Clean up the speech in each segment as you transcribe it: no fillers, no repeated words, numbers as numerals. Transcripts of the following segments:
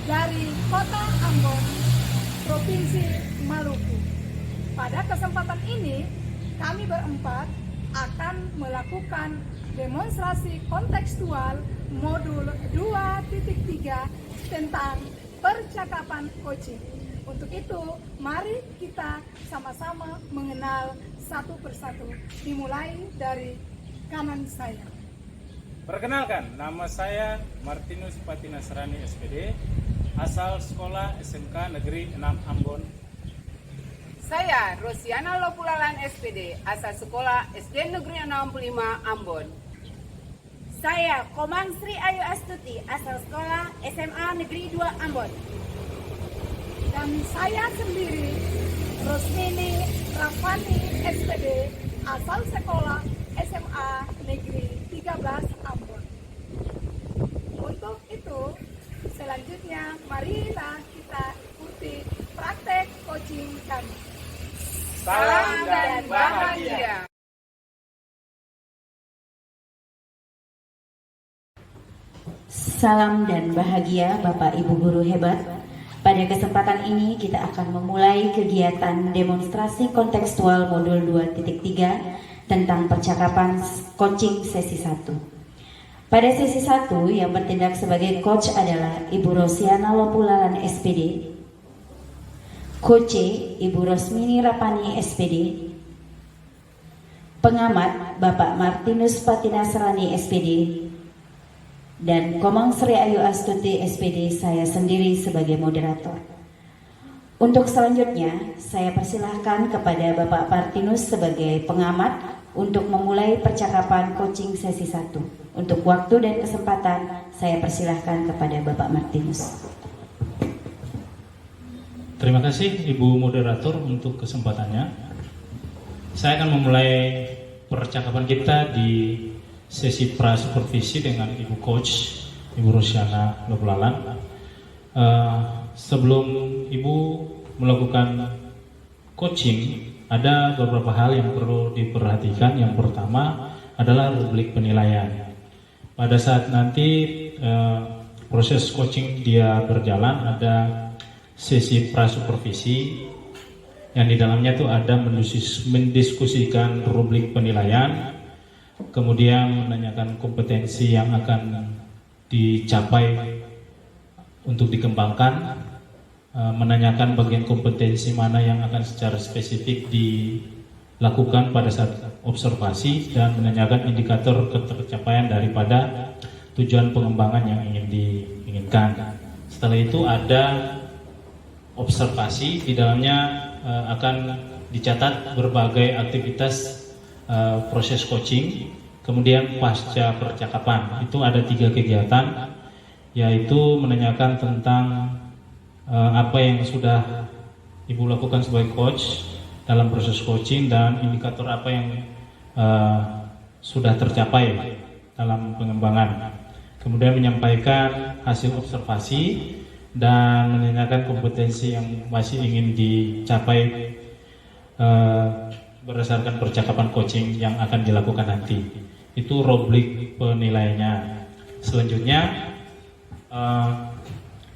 dari Kota Ambon, Provinsi Maluku. Pada kesempatan ini, kami berempat akan melakukan demonstrasi kontekstual modul 2.3 tentang percakapan coaching. Untuk itu, mari kita sama-sama mengenal satu persatu. Dimulai dari kanan saya. Perkenalkan, nama saya Martinus Patinasrani SPD, asal sekolah SMK Negeri 6 Ambon. Saya Rosiana Lopulalan SPD, asal sekolah SD Negeri 65 Ambon. Saya Komang Sri Ayu Astuti, asal sekolah SMA Negeri 2 Ambon. Dan saya sendiri, Rosmini Rafani SPD, asal sekolah SMA Negeri 13 Ambon. Untuk itu, selanjutnya marilah kita ikuti praktek coaching kami. Salam dan bahagia. Salam dan bahagia Bapak Ibu Guru hebat. Pada kesempatan ini kita akan memulai kegiatan demonstrasi kontekstual modul 2.3 tentang percakapan coaching sesi 1. Pada sesi 1 yang bertindak sebagai coach adalah Ibu Rosiana Lopulalan SPD, Coach Ibu Rosmini Rapani SPD, pengamat Bapak Martinus Patinasrani SPD, dan Komang Sri Ayu Astuti SPD, saya sendiri sebagai moderator. Untuk selanjutnya, saya persilahkan kepada Bapak Martinus sebagai pengamat untuk memulai percakapan coaching sesi 1. Untuk waktu dan kesempatan, saya persilahkan kepada Bapak Martinus. Terima kasih Ibu Moderator untuk kesempatannya. Saya akan memulai percakapan kita di sesi pra-supervisi dengan Ibu Coach, Ibu Rosiana Lopulalan. Sebelum Ibu melakukan coaching, ada beberapa hal yang perlu diperhatikan. Yang pertama adalah rubrik penilaian. Pada saat nanti proses coaching dia berjalan, ada sesi pra-supervisi yang di dalamnya itu ada mendiskusikan rubrik penilaian, kemudian menanyakan kompetensi yang akan dicapai untuk dikembangkan, menanyakan bagian kompetensi mana yang akan secara spesifik dilakukan pada saat observasi, dan menanyakan indikator ketercapaian daripada tujuan pengembangan yang ingin diinginkan. Setelah itu ada observasi, di dalamnya akan dicatat berbagai aktivitas proses coaching. Kemudian pasca percakapan itu ada 3 kegiatan, yaitu menanyakan tentang apa yang sudah Ibu lakukan sebagai coach dalam proses coaching, dan indikator apa yang sudah tercapai dalam pengembangan. Kemudian menyampaikan hasil observasi dan menanyakan kompetensi yang masih ingin dicapai berdasarkan percakapan coaching yang akan dilakukan nanti. Itu rubrik penilaiannya. Selanjutnya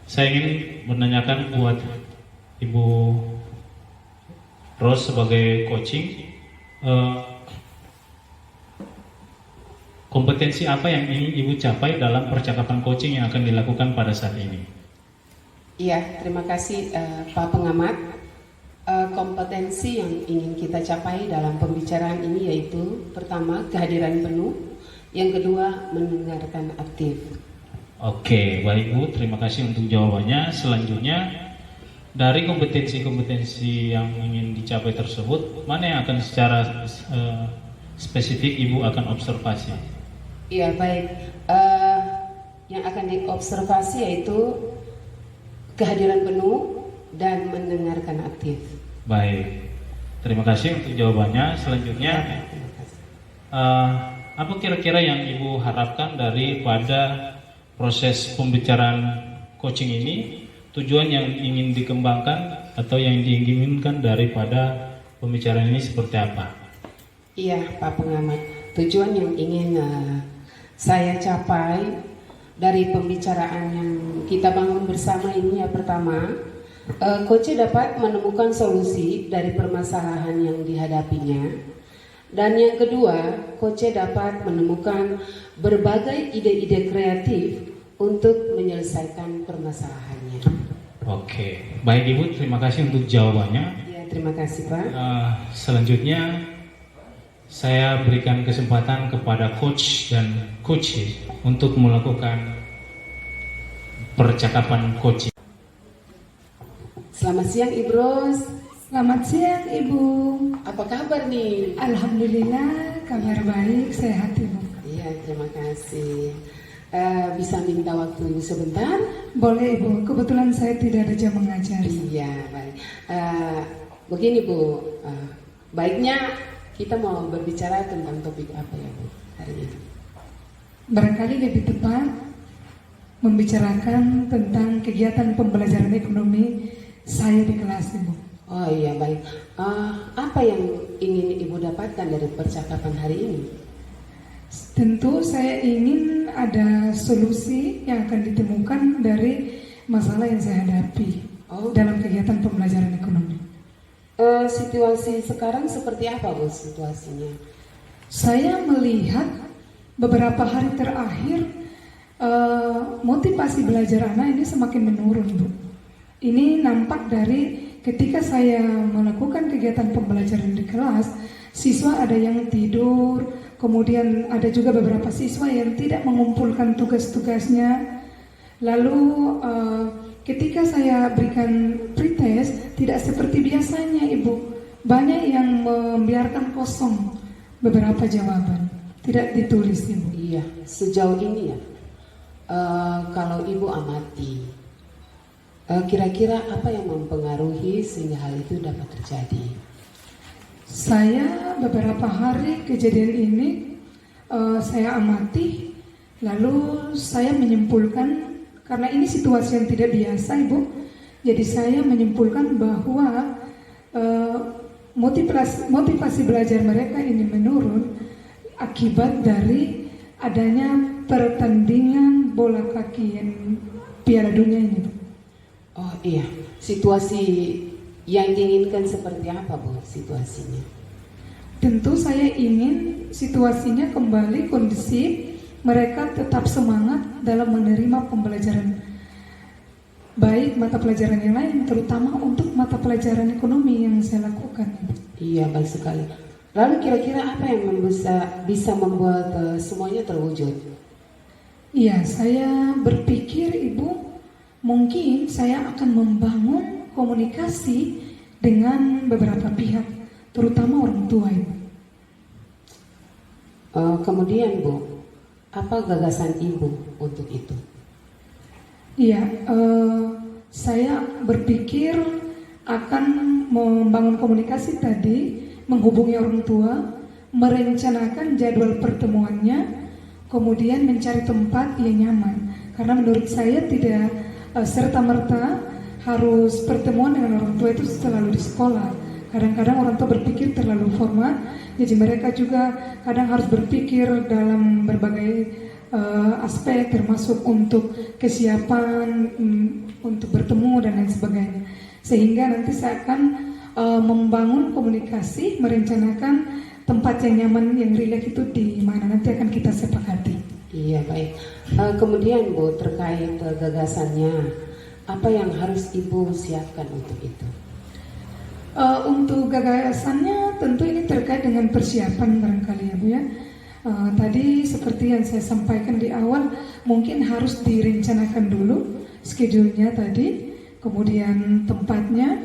saya ingin menanyakan buat Ibu Ros sebagai coaching, kompetensi apa yang ingin Ibu capai dalam percakapan coaching yang akan dilakukan pada saat ini? Iya, terima kasih Pak Pengamat. Kompetensi yang ingin kita capai dalam pembicaraan ini yaitu pertama, kehadiran penuh, yang kedua, mendengarkan aktif. Oke, baik Bu, terima kasih untuk jawabannya. Selanjutnya, dari kompetensi-kompetensi yang ingin dicapai tersebut, mana yang akan secara spesifik Ibu akan observasi? Iya, baik. Yang akan diobservasi yaitu kehadiran penuh dan mendengarkan aktif. Baik, terima kasih untuk jawabannya. Selanjutnya, apa kira-kira yang Ibu harapkan daripada proses pembicaraan coaching ini? Tujuan yang ingin dikembangkan atau yang diinginkan daripada pembicaraan ini seperti apa? Iya, Pak Pengamat. Tujuan yang ingin saya capai dari pembicaraan yang kita bangun bersama ini, ya pertama, Koce dapat menemukan solusi dari permasalahan yang dihadapinya. Dan yang kedua, Koce dapat menemukan berbagai ide-ide kreatif untuk menyelesaikan permasalahannya. Oke, baik Ibu, terima kasih untuk jawabannya. Ya, terima kasih Pak. Selanjutnya saya berikan kesempatan kepada coach dan coach untuk melakukan percakapan coaching. Selamat siang Ibu Ros. Selamat siang Ibu. Apa kabar nih? Alhamdulillah kabar baik, sehat Ibu. Iya, terima kasih. Bisa minta waktu Ibu sebentar? Boleh Ibu, kebetulan saya tidak ada jam mengajar. Iya, baik. Begini Bu, baiknya kita mau berbicara tentang topik apa ya Bu hari ini? Barangkali lebih tepat membicarakan tentang kegiatan pembelajaran ekonomi saya di kelas Ibu. Oh iya, baik. Apa yang ingin Ibu dapatkan dari percakapan hari ini? Tentu saya ingin ada solusi yang akan ditemukan dari masalah yang saya hadapi dalam kegiatan pembelajaran ekonomi. Situasi sekarang seperti apa Bu situasinya? Saya melihat beberapa hari terakhir motivasi belajar anak ini semakin menurun Bu. Ini nampak dari ketika saya melakukan kegiatan pembelajaran di kelas, siswa ada yang tidur, kemudian ada juga beberapa siswa yang tidak mengumpulkan tugas-tugasnya. Lalu ketika saya berikan pretest, tidak seperti biasanya Ibu. Banyak yang membiarkan kosong beberapa jawaban, tidak ditulis Ibu. Iya, sejauh ini ya, kalau Ibu amati, kira-kira apa yang mempengaruhi sehingga hal itu dapat terjadi? Saya beberapa hari kejadian ini saya amati, lalu saya menyimpulkan, karena ini situasi yang tidak biasa Ibu, jadi saya menyimpulkan bahwa motivasi belajar mereka ini menurun akibat dari adanya pertandingan bola kaki yang Piala Dunia ini. Oh iya, situasi yang diinginkan seperti apa Bu situasinya? Tentu saya ingin situasinya kembali kondusif, mereka tetap semangat dalam menerima pembelajaran, baik mata pelajaran yang lain, terutama untuk mata pelajaran ekonomi yang saya lakukan. Iya, baik sekali. Lalu kira-kira apa yang bisa membuat semuanya terwujud? Iya, saya berpikir Ibu, mungkin saya akan membangun komunikasi dengan beberapa pihak, terutama orang tua Ibu. Kemudian Bu, apa gagasan Ibu untuk itu? Iya, saya berpikir akan membangun komunikasi tadi, menghubungi orang tua, merencanakan jadwal pertemuannya, kemudian mencari tempat yang nyaman. Karena menurut saya tidak serta-merta harus pertemuan dengan orang tua itu selalu di sekolah. Kadang-kadang orang tua berpikir terlalu formal, jadi mereka juga kadang harus berpikir dalam berbagai aspek, termasuk untuk kesiapan untuk bertemu dan lain sebagainya. Sehingga nanti saya akan membangun komunikasi, merencanakan tempat yang nyaman, yang rileks itu di mana nanti akan kita sepakati. Iya, baik. Kemudian Bu, terkait gagasannya, apa yang harus Ibu siapkan untuk itu? Untuk gagasannya tentu ini terkait dengan persiapan barangkali ya Bu ya. Tadi seperti yang saya sampaikan di awal, mungkin harus direncanakan dulu schedule-nya tadi, kemudian tempatnya,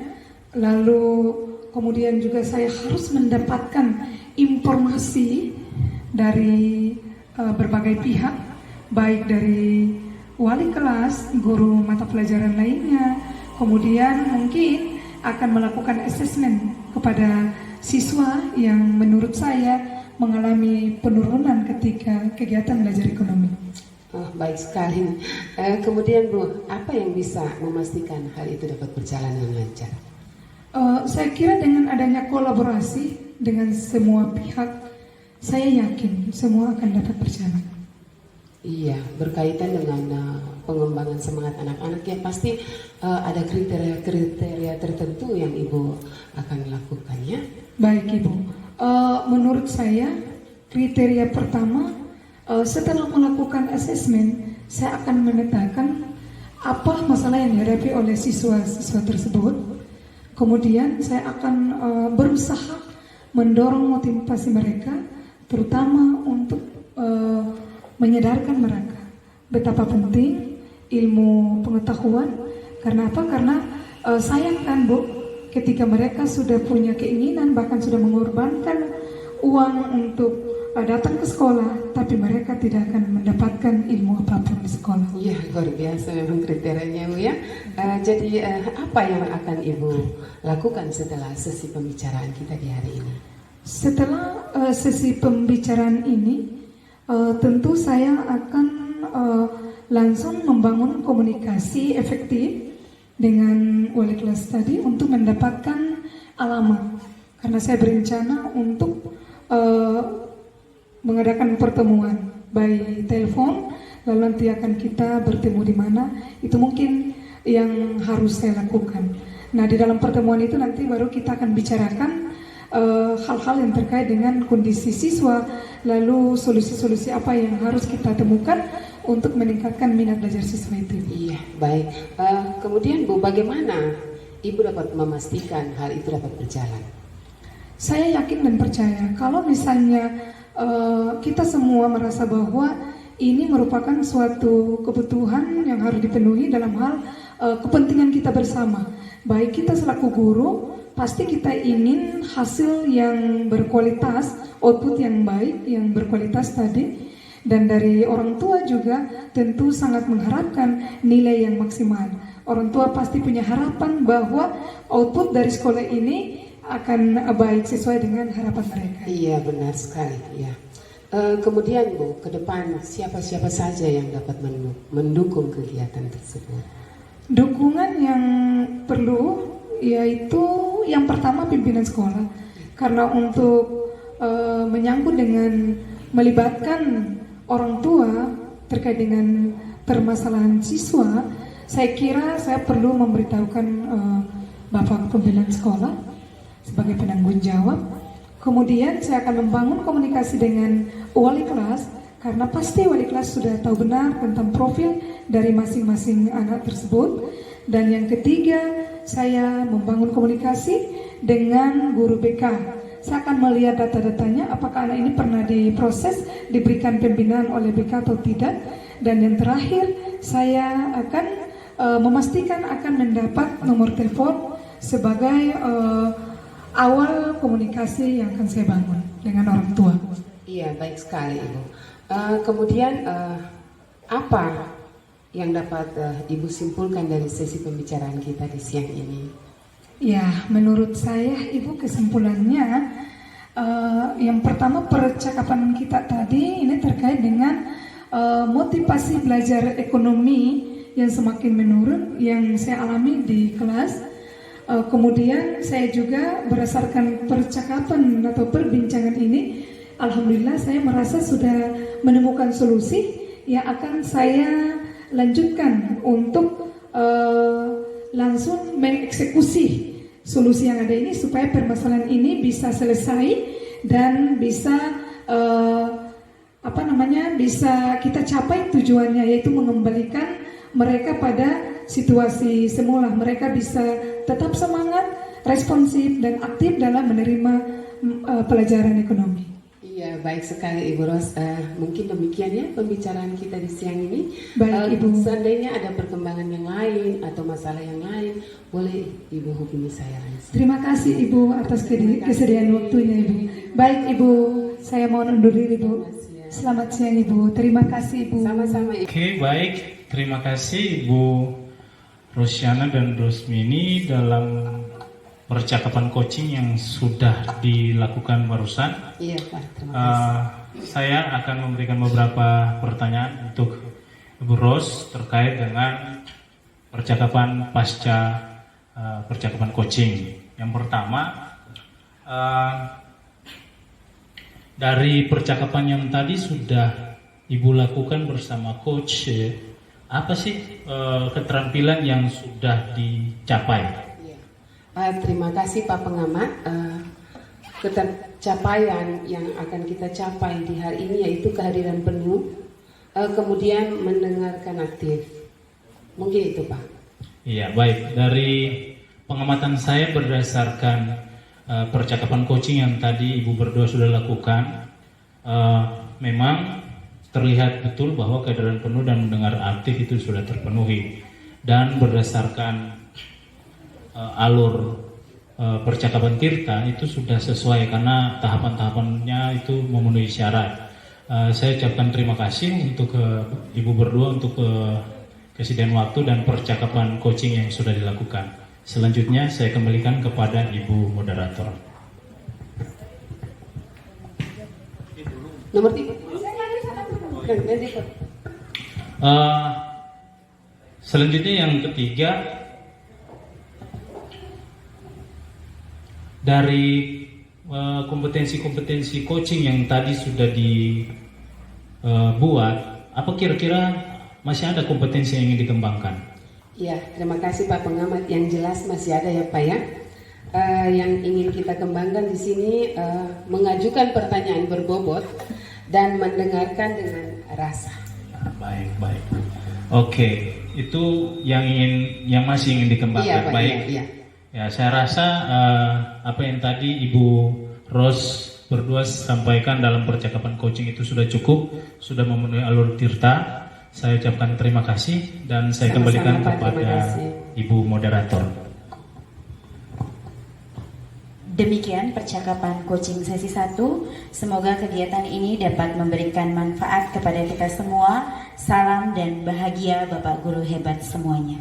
lalu kemudian juga saya harus mendapatkan informasi dari berbagai pihak, baik dari wali kelas, guru mata pelajaran lainnya, kemudian mungkin akan melakukan assessment kepada siswa yang menurut saya mengalami penurunan ketika kegiatan belajar ekonomi. Baik sekali. Kemudian Bu, apa yang bisa memastikan hal itu dapat berjalan dengan lancar? Saya kira dengan adanya kolaborasi dengan semua pihak, saya yakin semua akan dapat berjalan. Iya, berkaitan dengan pengembangan semangat anak-anak ya pasti ada kriteria-kriteria tertentu yang Ibu akan lakukan ya. Baik Ibu, menurut saya kriteria pertama setelah melakukan asesmen saya akan memetakan apa masalah yang dihadapi oleh siswa-siswa tersebut. Kemudian saya akan berusaha mendorong motivasi mereka, terutama untuk menyadarkan mereka betapa penting ilmu pengetahuan. Karena apa? Karena sayang kan Bu, ketika mereka sudah punya keinginan bahkan sudah mengorbankan uang untuk datang ke sekolah, tapi mereka tidak akan mendapatkan ilmu apapun di sekolah. Iya, luar biasa memang kriterianya Bu ya. Jadi apa yang akan Ibu lakukan setelah sesi pembicaraan kita di hari ini? Setelah Sesi pembicaraan ini, tentu saya akan langsung membangun komunikasi efektif dengan wali kelas tadi untuk mendapatkan alamat. Karena saya berencana untuk mengadakan pertemuan by telepon, lalu nanti akan kita bertemu di mana. Itu mungkin yang harus saya lakukan. Nah, di dalam pertemuan itu nanti baru kita akan bicarakan hal-hal yang terkait dengan kondisi siswa, lalu solusi-solusi apa yang harus kita temukan untuk meningkatkan minat belajar siswa itu. Iya, baik. Kemudian Bu, bagaimana Ibu dapat memastikan hal itu dapat berjalan? Saya yakin dan percaya kalau misalnya kita semua merasa bahwa ini merupakan suatu kebutuhan yang harus dipenuhi dalam hal kepentingan kita bersama. Baik kita selaku guru, pasti kita ingin hasil yang berkualitas, output yang baik, yang berkualitas tadi. Dan dari orang tua juga tentu sangat mengharapkan nilai yang maksimal. Orang tua pasti punya harapan bahwa output dari sekolah ini akan baik sesuai dengan harapan mereka. Iya, benar sekali. Ya. Kemudian Bu, ke depan siapa-siapa saja yang dapat mendukung kegiatan tersebut? Dukungan yang perlu yaitu yang pertama pimpinan sekolah. Karena untuk menyangkut dengan melibatkan orang tua terkait dengan permasalahan siswa, saya kira saya perlu memberitahukan Bapak pimpinan sekolah sebagai penanggung jawab. Kemudian saya akan membangun komunikasi dengan wali kelas, karena pasti wali kelas sudah tahu benar tentang profil dari masing-masing anak tersebut. Dan yang ketiga, saya membangun komunikasi dengan guru BK. Saya akan melihat data-datanya, apakah anak ini pernah diproses, diberikan pembinaan oleh BK atau tidak. Dan yang terakhir, saya akan memastikan akan mendapat nomor telepon sebagai awal komunikasi yang akan saya bangun dengan orang tua. Iya, baik sekali Ibu. Kemudian apa yang dapat Ibu simpulkan dari sesi pembicaraan kita di siang ini? Ya, menurut saya Ibu kesimpulannya yang pertama percakapan kita tadi ini terkait dengan motivasi belajar ekonomi yang semakin menurun yang saya alami di kelas. Kemudian saya juga berdasarkan percakapan atau perbincangan ini, alhamdulillah saya merasa sudah menemukan solusi yang akan saya lanjutkan untuk langsung mengeksekusi solusi yang ada ini supaya permasalahan ini bisa selesai dan bisa bisa kita capai tujuannya, yaitu mengembalikan mereka pada situasi semula. Mereka bisa tetap semangat, responsif dan aktif dalam menerima pelajaran ekonomi. Iya, baik sekali Ibu Ros. Mungkin demikian ya pembicaraan kita di siang ini. Baik Ibu. Seandainya ada perkembangan yang lain atau masalah yang lain, boleh Ibu hubungi saya langsung. Terima kasih Ibu atas kesediaan waktunya Ibu. Baik Ibu, saya mohon undur diri Bu. Selamat siang Ibu. Terima kasih Ibu. Sama-sama Ibu. Oke, baik. Terima kasih Ibu Rosyana dan Rosmini dalam percakapan coaching yang sudah dilakukan barusan. Iya Pak, terima kasih. Saya akan memberikan beberapa pertanyaan untuk Ibu Ros terkait dengan percakapan pasca percakapan coaching. Yang pertama, dari percakapan yang tadi sudah Ibu lakukan bersama coach, apa sih keterampilan yang sudah dicapai? Ya. Terima kasih Pak Pengamat. Capaian yang akan kita capai di hari ini yaitu kehadiran penuh, kemudian mendengarkan aktif. Mungkin itu Pak. Iya, baik. Dari pengamatan saya berdasarkan percakapan coaching yang tadi Ibu berdua sudah lakukan, memang terlihat betul bahwa kehadiran penuh dan mendengar aktif itu sudah terpenuhi. Dan berdasarkan alur percakapan Tirta itu sudah sesuai karena tahapan-tahapannya itu memenuhi syarat. Saya ucapkan terima kasih untuk Ibu berdua untuk kesediaan waktu dan percakapan coaching yang sudah dilakukan. Selanjutnya saya kembalikan kepada Ibu moderator. Nomor 3. Selanjutnya yang ketiga, dari kompetensi-kompetensi coaching yang tadi sudah dibuat, apa kira-kira masih ada kompetensi yang ingin dikembangkan? Ya, terima kasih Pak Pengamat. Yang jelas masih ada ya Pak ya. Yang ingin kita kembangkan di sini mengajukan pertanyaan berbobot dan mendengarkan dengan rasa. Baik. Oke, itu yang masih ingin dikembangkan. Iya, Pak, baik. iya. Ya, saya rasa apa yang tadi Ibu Ros berdua sampaikan dalam percakapan coaching itu sudah cukup, sudah memenuhi alur Tirta. Saya ucapkan terima kasih dan saya Sama-sama, kembalikan Pak, kepada terima kasih. Ibu moderator. Demikian percakapan coaching sesi 1. Semoga kegiatan ini dapat memberikan manfaat kepada kita semua. Salam dan bahagia Bapak Guru hebat semuanya.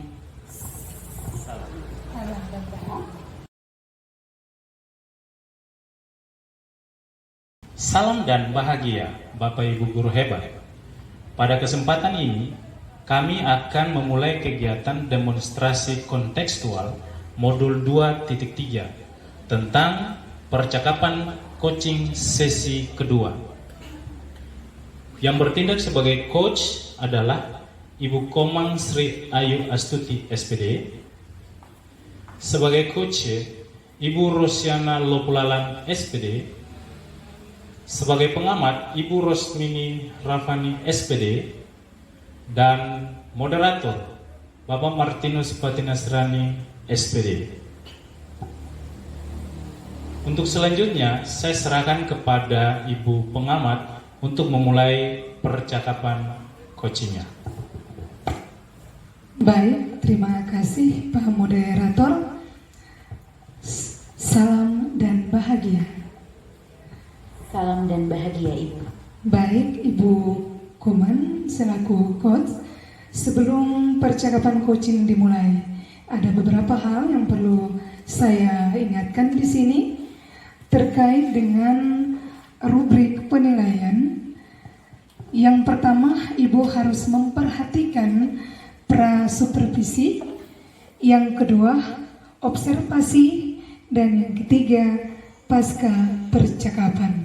Salam dan bahagia Bapak Ibu Guru hebat. Pada kesempatan ini, kami akan memulai kegiatan demonstrasi kontekstual modul 2.3 tentang percakapan coaching sesi kedua. Yang bertindak sebagai coach adalah Ibu Komang Sri Ayu Astuti SPD. Sebagai coach, Ibu Rosiana Lopulalan SPD. Sebagai pengamat, Ibu Rosmini Rafani SPD. Dan moderator, Bapak Martinus Patinasrani SPD. Untuk selanjutnya, saya serahkan kepada Ibu pengamat untuk memulai percakapan coachingnya. Baik, terima kasih Pak Moderator. Salam dan bahagia. Salam dan bahagia Ibu. Baik, Ibu Koman selaku coach, sebelum percakapan coaching dimulai, ada beberapa hal yang perlu saya ingatkan di sini terkait dengan rubrik penilaian. Yang pertama, Ibu harus memperhatikan prasupervisi. Yang kedua, observasi. Dan yang ketiga, pasca percakapan.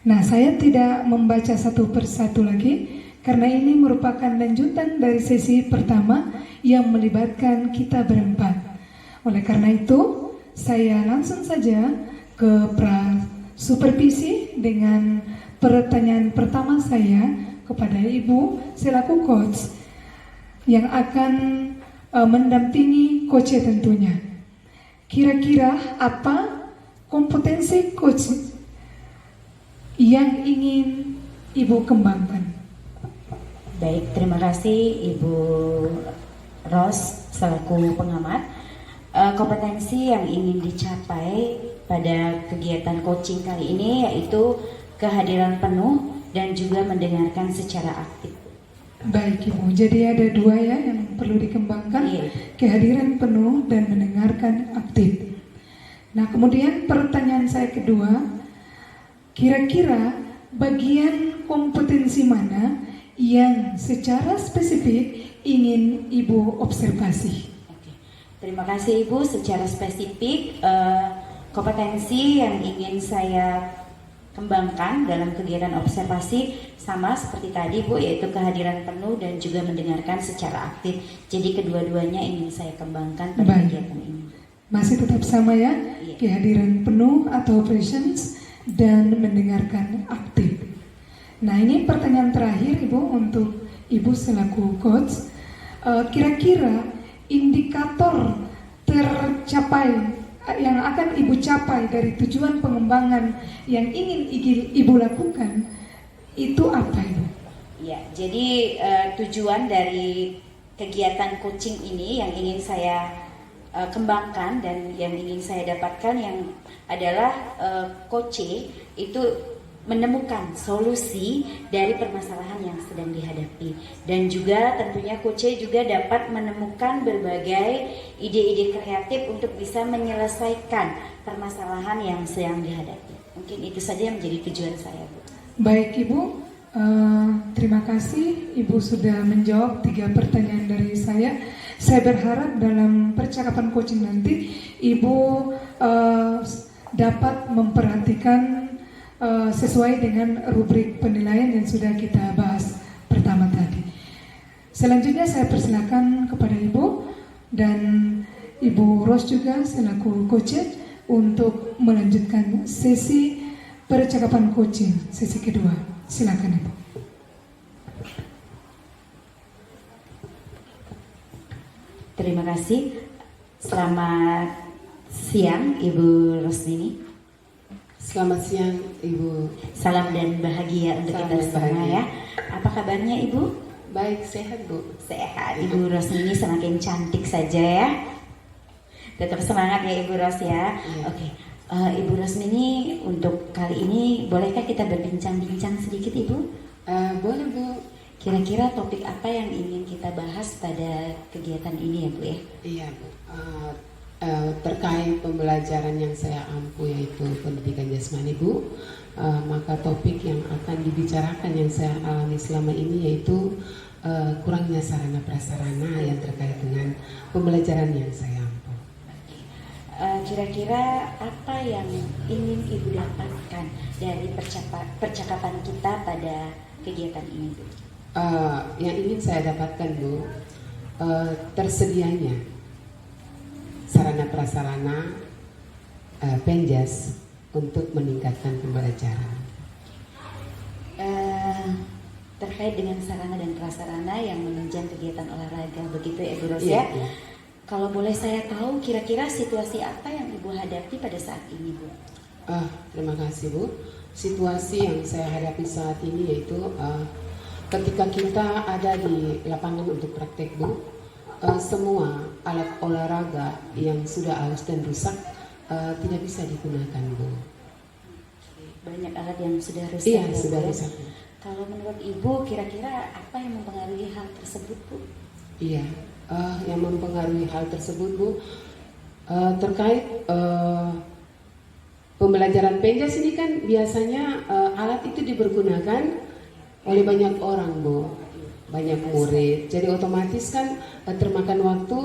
Nah, saya tidak membaca satu persatu lagi karena ini merupakan lanjutan dari sesi pertama yang melibatkan kita berempat. Oleh karena itu, saya langsung saja ke prasupervisi dengan pertanyaan pertama saya kepada Ibu selaku coach yang akan mendampingi coach tentunya. Kira-kira apa kompetensi coach yang ingin Ibu kembangkan? Baik, terima kasih Ibu Ros selaku pengamat. Kompetensi yang ingin dicapai pada kegiatan coaching kali ini yaitu kehadiran penuh dan juga mendengarkan secara aktif. Baik Ibu, jadi ada dua ya yang perlu dikembangkan, Iya. kehadiran penuh dan mendengarkan aktif. Nah, kemudian pertanyaan saya kedua, kira-kira bagian kompetensi mana yang secara spesifik ingin Ibu observasi? Oke. Terima kasih Ibu. Secara spesifik kompetensi yang ingin saya kembangkan dalam kegiatan observasi sama seperti tadi Bu, yaitu kehadiran penuh dan juga mendengarkan secara aktif. Jadi kedua-duanya ingin saya kembangkan pada Baik. kegiatan ini. Masih tetap sama ya, Iya. kehadiran penuh atau presence dan mendengarkan aktif. Nah ini pertanyaan terakhir Ibu untuk Ibu selaku coach. Kira-kira indikator tercapai yang akan Ibu capai dari tujuan pengembangan yang ingin Ibu lakukan itu apa Ibu? Ya, jadi tujuan dari kegiatan coaching ini yang ingin saya kembangkan dan yang ingin saya dapatkan yang adalah coach itu menemukan solusi dari permasalahan yang sedang dihadapi, dan juga tentunya coach juga dapat menemukan berbagai ide-ide kreatif untuk bisa menyelesaikan permasalahan yang sedang dihadapi. Mungkin itu saja yang menjadi tujuan saya, Bu. Baik Ibu, terima kasih Ibu sudah menjawab 3 pertanyaan dari saya. Saya berharap dalam percakapan coaching nanti Ibu dapat memperhatikan sesuai dengan rubrik penilaian yang sudah kita bahas pertama tadi. Selanjutnya saya persilakan kepada Ibu dan Ibu Ros juga selaku coach untuk melanjutkan sesi percakapan coaching sesi kedua. Silakan Ibu. Terima kasih. Selamat siang Ibu Rosmini. Selamat siang Ibu. Salam dan bahagia untuk Salam kita dan semua bahagia. ya. Apa kabarnya Ibu? Baik, sehat Bu. Sehat. Ibu Rosmini semakin cantik saja ya. Tetap semangat ya Ibu Ros ya. Iya. Oke. Ibu Rosmini, untuk kali ini bolehkah kita berbincang-bincang sedikit Ibu? Boleh Bu. Kira-kira topik apa yang ingin kita bahas pada kegiatan ini ya Bu ya? Iya Bu. Terkait pembelajaran yang saya ampu yaitu pendidikan jasmani Bu, maka topik yang akan dibicarakan yang saya alami selama ini yaitu kurangnya sarana prasarana yang terkait dengan pembelajaran yang saya ampu. Kira-kira apa yang ingin Ibu dapatkan dari percakapan kita pada kegiatan ini Bu? Yang ingin saya dapatkan Bu, tersedianya sarana prasarana penjas untuk meningkatkan pembelajaran. Terkait dengan sarana dan prasarana yang menunjang kegiatan olahraga, begitu ya Ibu Ros Iya, ya? iya. Kalau boleh saya tahu, kira-kira situasi apa yang Ibu hadapi pada saat ini Bu? Terima kasih Bu. Situasi yang saya hadapi saat ini yaitu ketika kita ada di lapangan untuk praktek Bu, semua alat olahraga yang sudah aus dan rusak tidak bisa digunakan Bu. Banyak alat yang sudah rusak. Iya, ya, sudah Bu, ya? rusak Bu. Kalau menurut Ibu, kira-kira apa yang mempengaruhi hal tersebut Bu? Iya, yang mempengaruhi hal tersebut Bu, terkait pembelajaran penjas ini kan biasanya alat itu dipergunakan oleh banyak orang Bu, banyak murid. Jadi otomatis kan termakan waktu,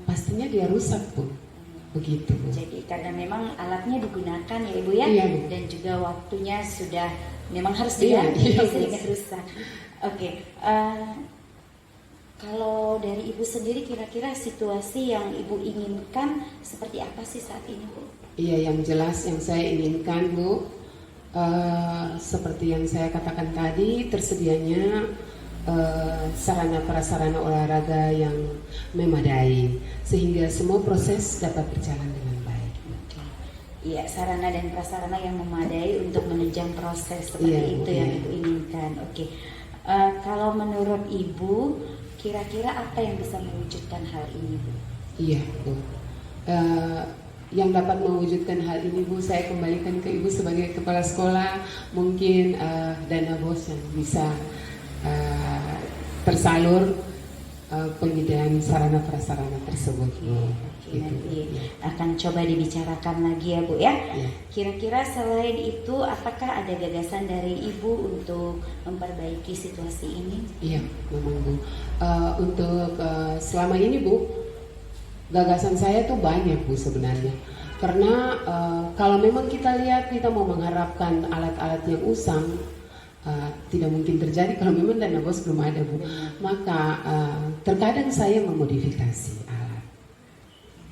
pastinya dia rusak Bu, begitu Bu. Jadi karena memang alatnya digunakan ya Ibu ya, Iya, Bu. dan juga waktunya sudah memang harus Iya, diganti iya, sehingga rusak. Oke, kalau dari Ibu sendiri kira-kira situasi yang Ibu inginkan seperti apa sih saat ini Bu? Iya, yang jelas yang saya inginkan Bu, seperti yang saya katakan tadi, tersedianya sarana prasarana olahraga yang memadai sehingga semua proses dapat berjalan dengan baik. Iya, sarana dan prasarana yang memadai untuk menunjang proses seperti Iya, itu iya. yang Ibu inginkan. Oke, kalau menurut Ibu, kira-kira apa yang bisa mewujudkan hal ini Bu? Iya Bu. Yang dapat mewujudkan hal ini Bu, saya kembalikan ke Ibu sebagai kepala sekolah, mungkin dana BOS yang bisa tersalur penyediaan sarana prasarana tersebut Bu. Oke, Gitu. nanti akan coba dibicarakan lagi ya Bu ya. Iya. Kira-kira selain itu, apakah ada gagasan dari Ibu untuk memperbaiki situasi ini? Iya, memang Bu. Untuk selama ini Bu, gagasan saya tuh banyak Bu sebenarnya. Karena kalau memang kita lihat kita mau mengharapkan alat-alat yang usang, tidak mungkin terjadi kalau memang dana bos belum ada, Bu. Maka terkadang saya memodifikasi alat.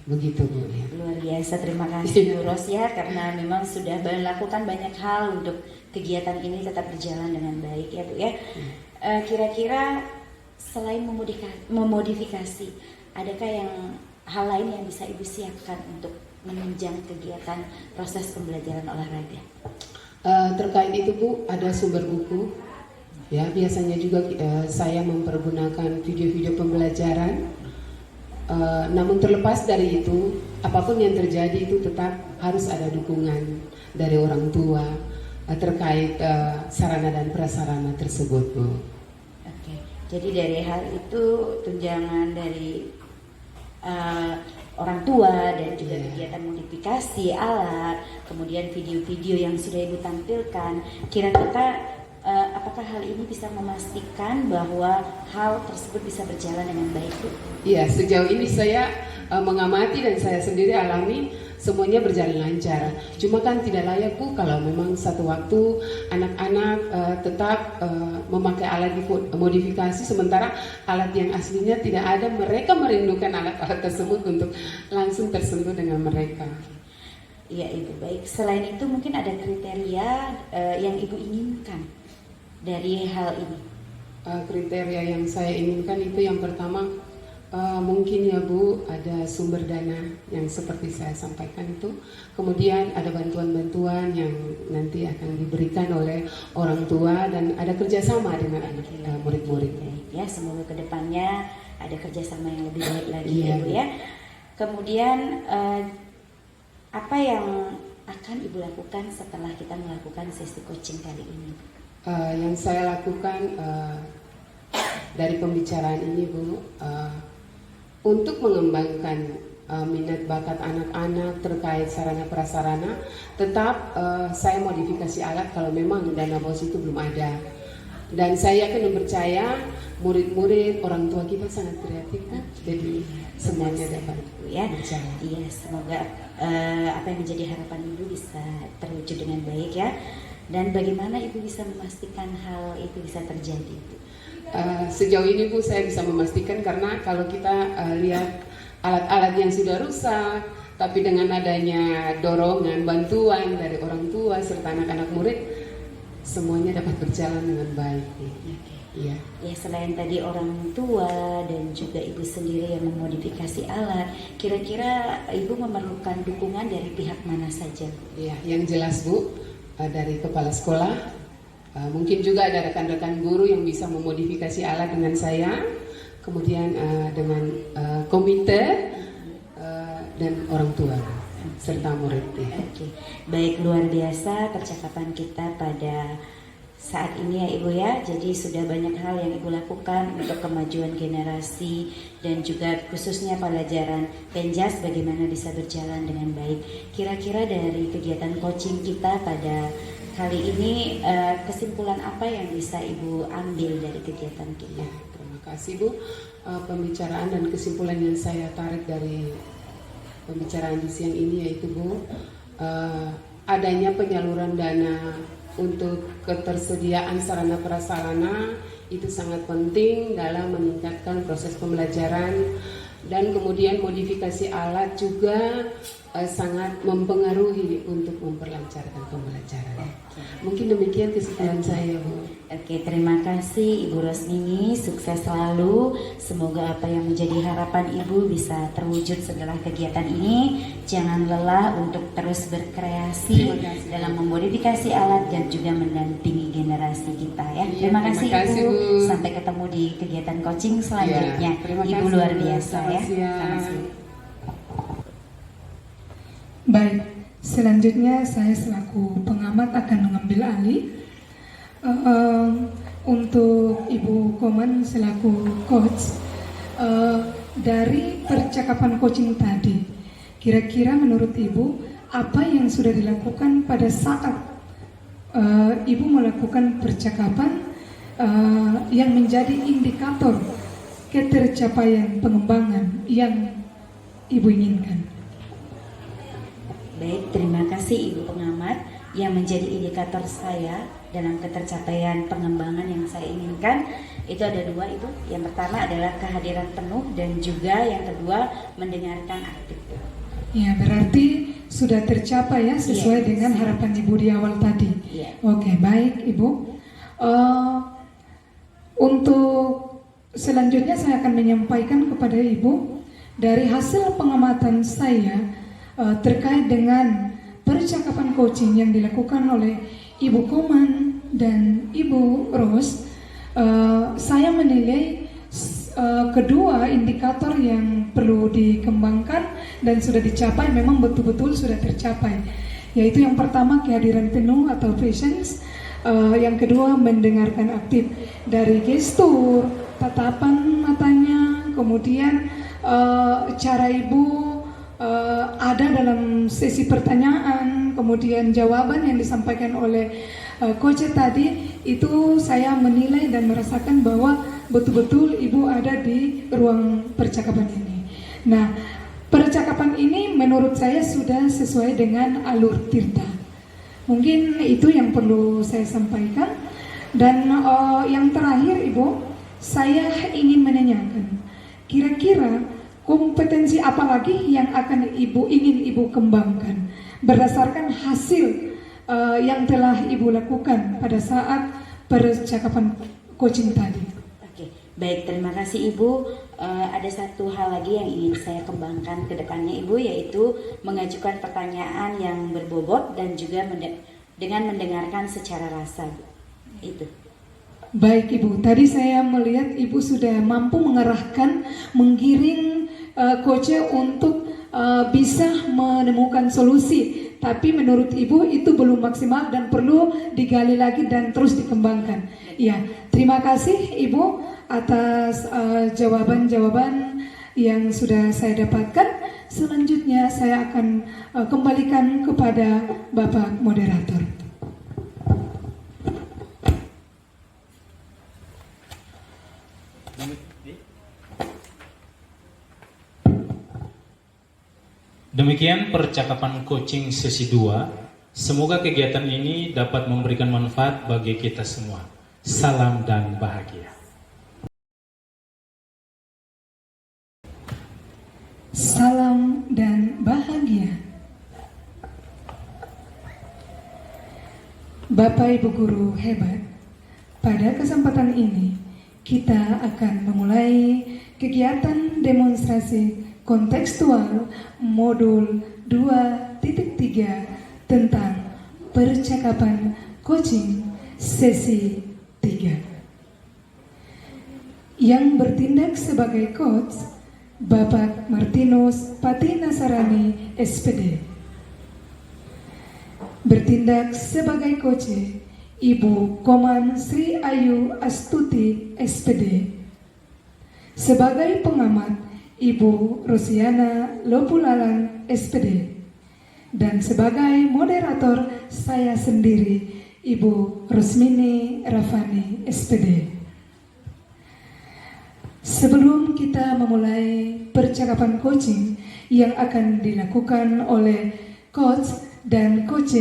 Begitu, Bu. Ya. Luar biasa, terima kasih Bu Ros ya, karena memang sudah melakukan banyak hal untuk kegiatan ini tetap berjalan dengan baik ya Bu ya. Kira-kira selain memodifikasi, adakah yang hal lain yang bisa Ibu siapkan untuk menunjang kegiatan proses pembelajaran olahraga? Terkait itu, Bu, ada sumber buku. Ya, biasanya juga saya mempergunakan video-video pembelajaran. Namun terlepas dari itu, apapun yang terjadi itu tetap harus ada dukungan dari orang tua terkait sarana dan prasarana tersebut, Bu. Oke, jadi dari hal itu tunjangan dari orang tua dan juga kegiatan modifikasi alat, kemudian video-video yang sudah Ibu tampilkan, kira-kira apakah hal ini bisa memastikan bahwa hal tersebut bisa berjalan dengan baik, Bu? Iya, sejauh ini saya mengamati dan saya sendiri alami semuanya berjalan lancar. Cuma kan tidak layak, Bu, kalau memang satu waktu anak-anak tetap memakai alat modifikasi sementara alat yang aslinya tidak ada. Mereka merindukan alat-alat tersebut untuk langsung tersentuh dengan mereka. Iya Ibu, baik. Selain itu mungkin ada kriteria yang Ibu inginkan dari hal ini? Kriteria yang saya inginkan itu yang pertama mungkin ya Bu, ada sumber dana yang seperti saya sampaikan itu. Kemudian ada bantuan-bantuan yang nanti akan diberikan oleh orang tua dan ada kerjasama dengan anak murid-murid. Ya, semoga kedepannya ada kerjasama yang lebih baik lagi ya Bu ya. Kemudian apa yang akan Ibu lakukan setelah kita melakukan sesi coaching kali ini? Yang saya lakukan dari pembicaraan ini, Bu, untuk mengembangkan minat bakat anak-anak terkait sarana prasarana, tetap saya modifikasi alat kalau memang dana bos itu belum ada. Dan saya yakin dan percaya murid-murid, orang tua kita sangat kreatif, jadi semuanya dapat berjalan. Iya, semoga apa yang menjadi harapan Ibu bisa terwujud dengan baik ya. Dan bagaimana Ibu bisa memastikan hal itu bisa terjadi? Sejauh ini, Bu, saya bisa memastikan karena kalau kita lihat alat-alat yang sudah rusak, tapi dengan adanya dorongan, bantuan dari orang tua serta anak-anak murid, semuanya dapat berjalan dengan baik. Iya. Ya, selain tadi orang tua dan juga Ibu sendiri yang memodifikasi alat, kira-kira Ibu memerlukan dukungan dari pihak mana saja? Iya, yang jelas, Bu, dari kepala sekolah, mungkin juga ada rekan-rekan guru yang bisa memodifikasi alat dengan saya, kemudian dengan komite dan orang tua serta murid. Ya. Oke, baik, luar biasa percakapan kita pada saat ini ya Ibu ya. Jadi sudah banyak hal yang Ibu lakukan untuk kemajuan generasi dan juga khususnya pelajaran Penjas bagaimana bisa berjalan dengan baik. Kira-kira dari kegiatan coaching kita pada kali ini kesimpulan apa yang bisa Ibu ambil dari kegiatan kita? Terima kasih, Bu. Pembicaraan dan kesimpulan yang saya tarik dari pembicaraan di siang ini yaitu, Bu, adanya penyaluran dana untuk ketersediaan sarana prasarana itu sangat penting dalam meningkatkan proses pembelajaran, dan kemudian modifikasi alat juga sangat mempengaruhi untuk memperlancarkan pembelajaran. Mungkin demikian kesimpulan saya, Bu. Oke, terima kasih Ibu Rosmini, sukses selalu. Semoga apa yang menjadi harapan Ibu bisa terwujud setelah kegiatan ini. Jangan lelah untuk terus berkreasi dalam memodifikasi alat dan juga mendampingi generasi kita ya. Terima kasih Ibu. Bu. Sampai ketemu di kegiatan coaching selanjutnya. Terima Ibu kasih, luar Bu. biasa ya. Selamat siang. Baik, selanjutnya saya selaku pengamat akan mengambil alih. Untuk Ibu Koman selaku coach, dari percakapan coaching tadi, kira-kira menurut Ibu apa yang sudah dilakukan pada saat Ibu melakukan percakapan yang menjadi indikator ketercapaian pengembangan yang Ibu inginkan? Baik, terima kasih Ibu Pengamat yang menjadi indikator saya dalam ketercapaian pengembangan yang saya inginkan. Itu ada dua Ibu. Yang pertama adalah kehadiran penuh dan juga yang kedua mendengarkan aktif. Ya, berarti sudah tercapai ya sesuai Yes. dengan harapan Ibu di awal tadi. Iya. Oke, baik Ibu. Untuk selanjutnya saya akan menyampaikan kepada Ibu dari hasil pengamatan saya terkait dengan percakapan coaching yang dilakukan oleh Ibu Koman dan Ibu Ros. Saya menilai kedua indikator yang perlu dikembangkan dan sudah dicapai, memang betul-betul sudah tercapai, yaitu yang pertama kehadiran penuh atau presence, yang kedua mendengarkan aktif. Dari gestur, tatapan matanya, kemudian cara Ibu ada dalam sesi pertanyaan, kemudian jawaban yang disampaikan oleh coach tadi, itu saya menilai dan merasakan bahwa betul-betul Ibu ada di ruang percakapan ini. Nah, percakapan ini menurut saya sudah sesuai dengan alur Tirta. Mungkin itu yang perlu saya sampaikan. Dan yang terakhir Ibu, saya ingin menanyakan, kira-kira kompetensi apa lagi yang akan ingin Ibu kembangkan berdasarkan hasil yang telah Ibu lakukan pada saat percakapan coaching tadi. Oke, baik, terima kasih Ibu. Ada satu hal lagi yang ingin saya kembangkan ke depannya Ibu, yaitu mengajukan pertanyaan yang berbobot dan juga dengan mendengarkan secara rasa. Itu. Baik Ibu, tadi saya melihat Ibu sudah mampu mengarahkan, menggiring coach untuk bisa menemukan solusi. Tapi menurut Ibu itu belum maksimal dan perlu digali lagi dan terus dikembangkan. Ya, terima kasih Ibu atas jawaban-jawaban yang sudah saya dapatkan. Selanjutnya saya akan kembalikan kepada Bapak Moderator. Demikian percakapan coaching sesi 2. Semoga kegiatan ini dapat memberikan manfaat bagi kita semua. Salam dan bahagia. Salam dan bahagia. Bapak Ibu guru hebat, pada kesempatan ini kita akan memulai kegiatan demonstrasi kontekstual modul 2.3 tentang percakapan coaching sesi 3. Yang bertindak sebagai coach Bapak Martinus Patinasarani SPD. Bertindak sebagai coach Ibu Koman Sri Ayu Astuti SPD. Sebagai pengamat Ibu Rosiana Lopulalan SPD. Dan sebagai moderator saya sendiri Ibu Rosmini Rafani SPD. Sebelum kita memulai percakapan coaching yang akan dilakukan oleh coach dan coach,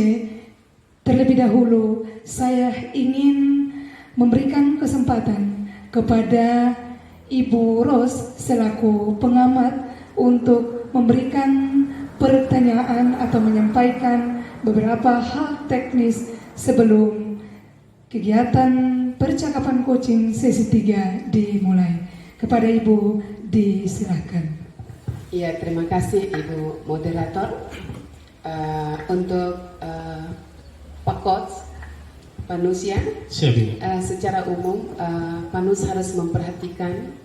terlebih dahulu saya ingin memberikan kesempatan kepada Ibu Ros selaku pengamat untuk memberikan pertanyaan atau menyampaikan beberapa hal teknis sebelum kegiatan percakapan coaching sesi 3 dimulai. Kepada Ibu disilakan. Ya, terima kasih Ibu Moderator. Untuk Pak Coach Panus ya, secara umum Panus harus memperhatikan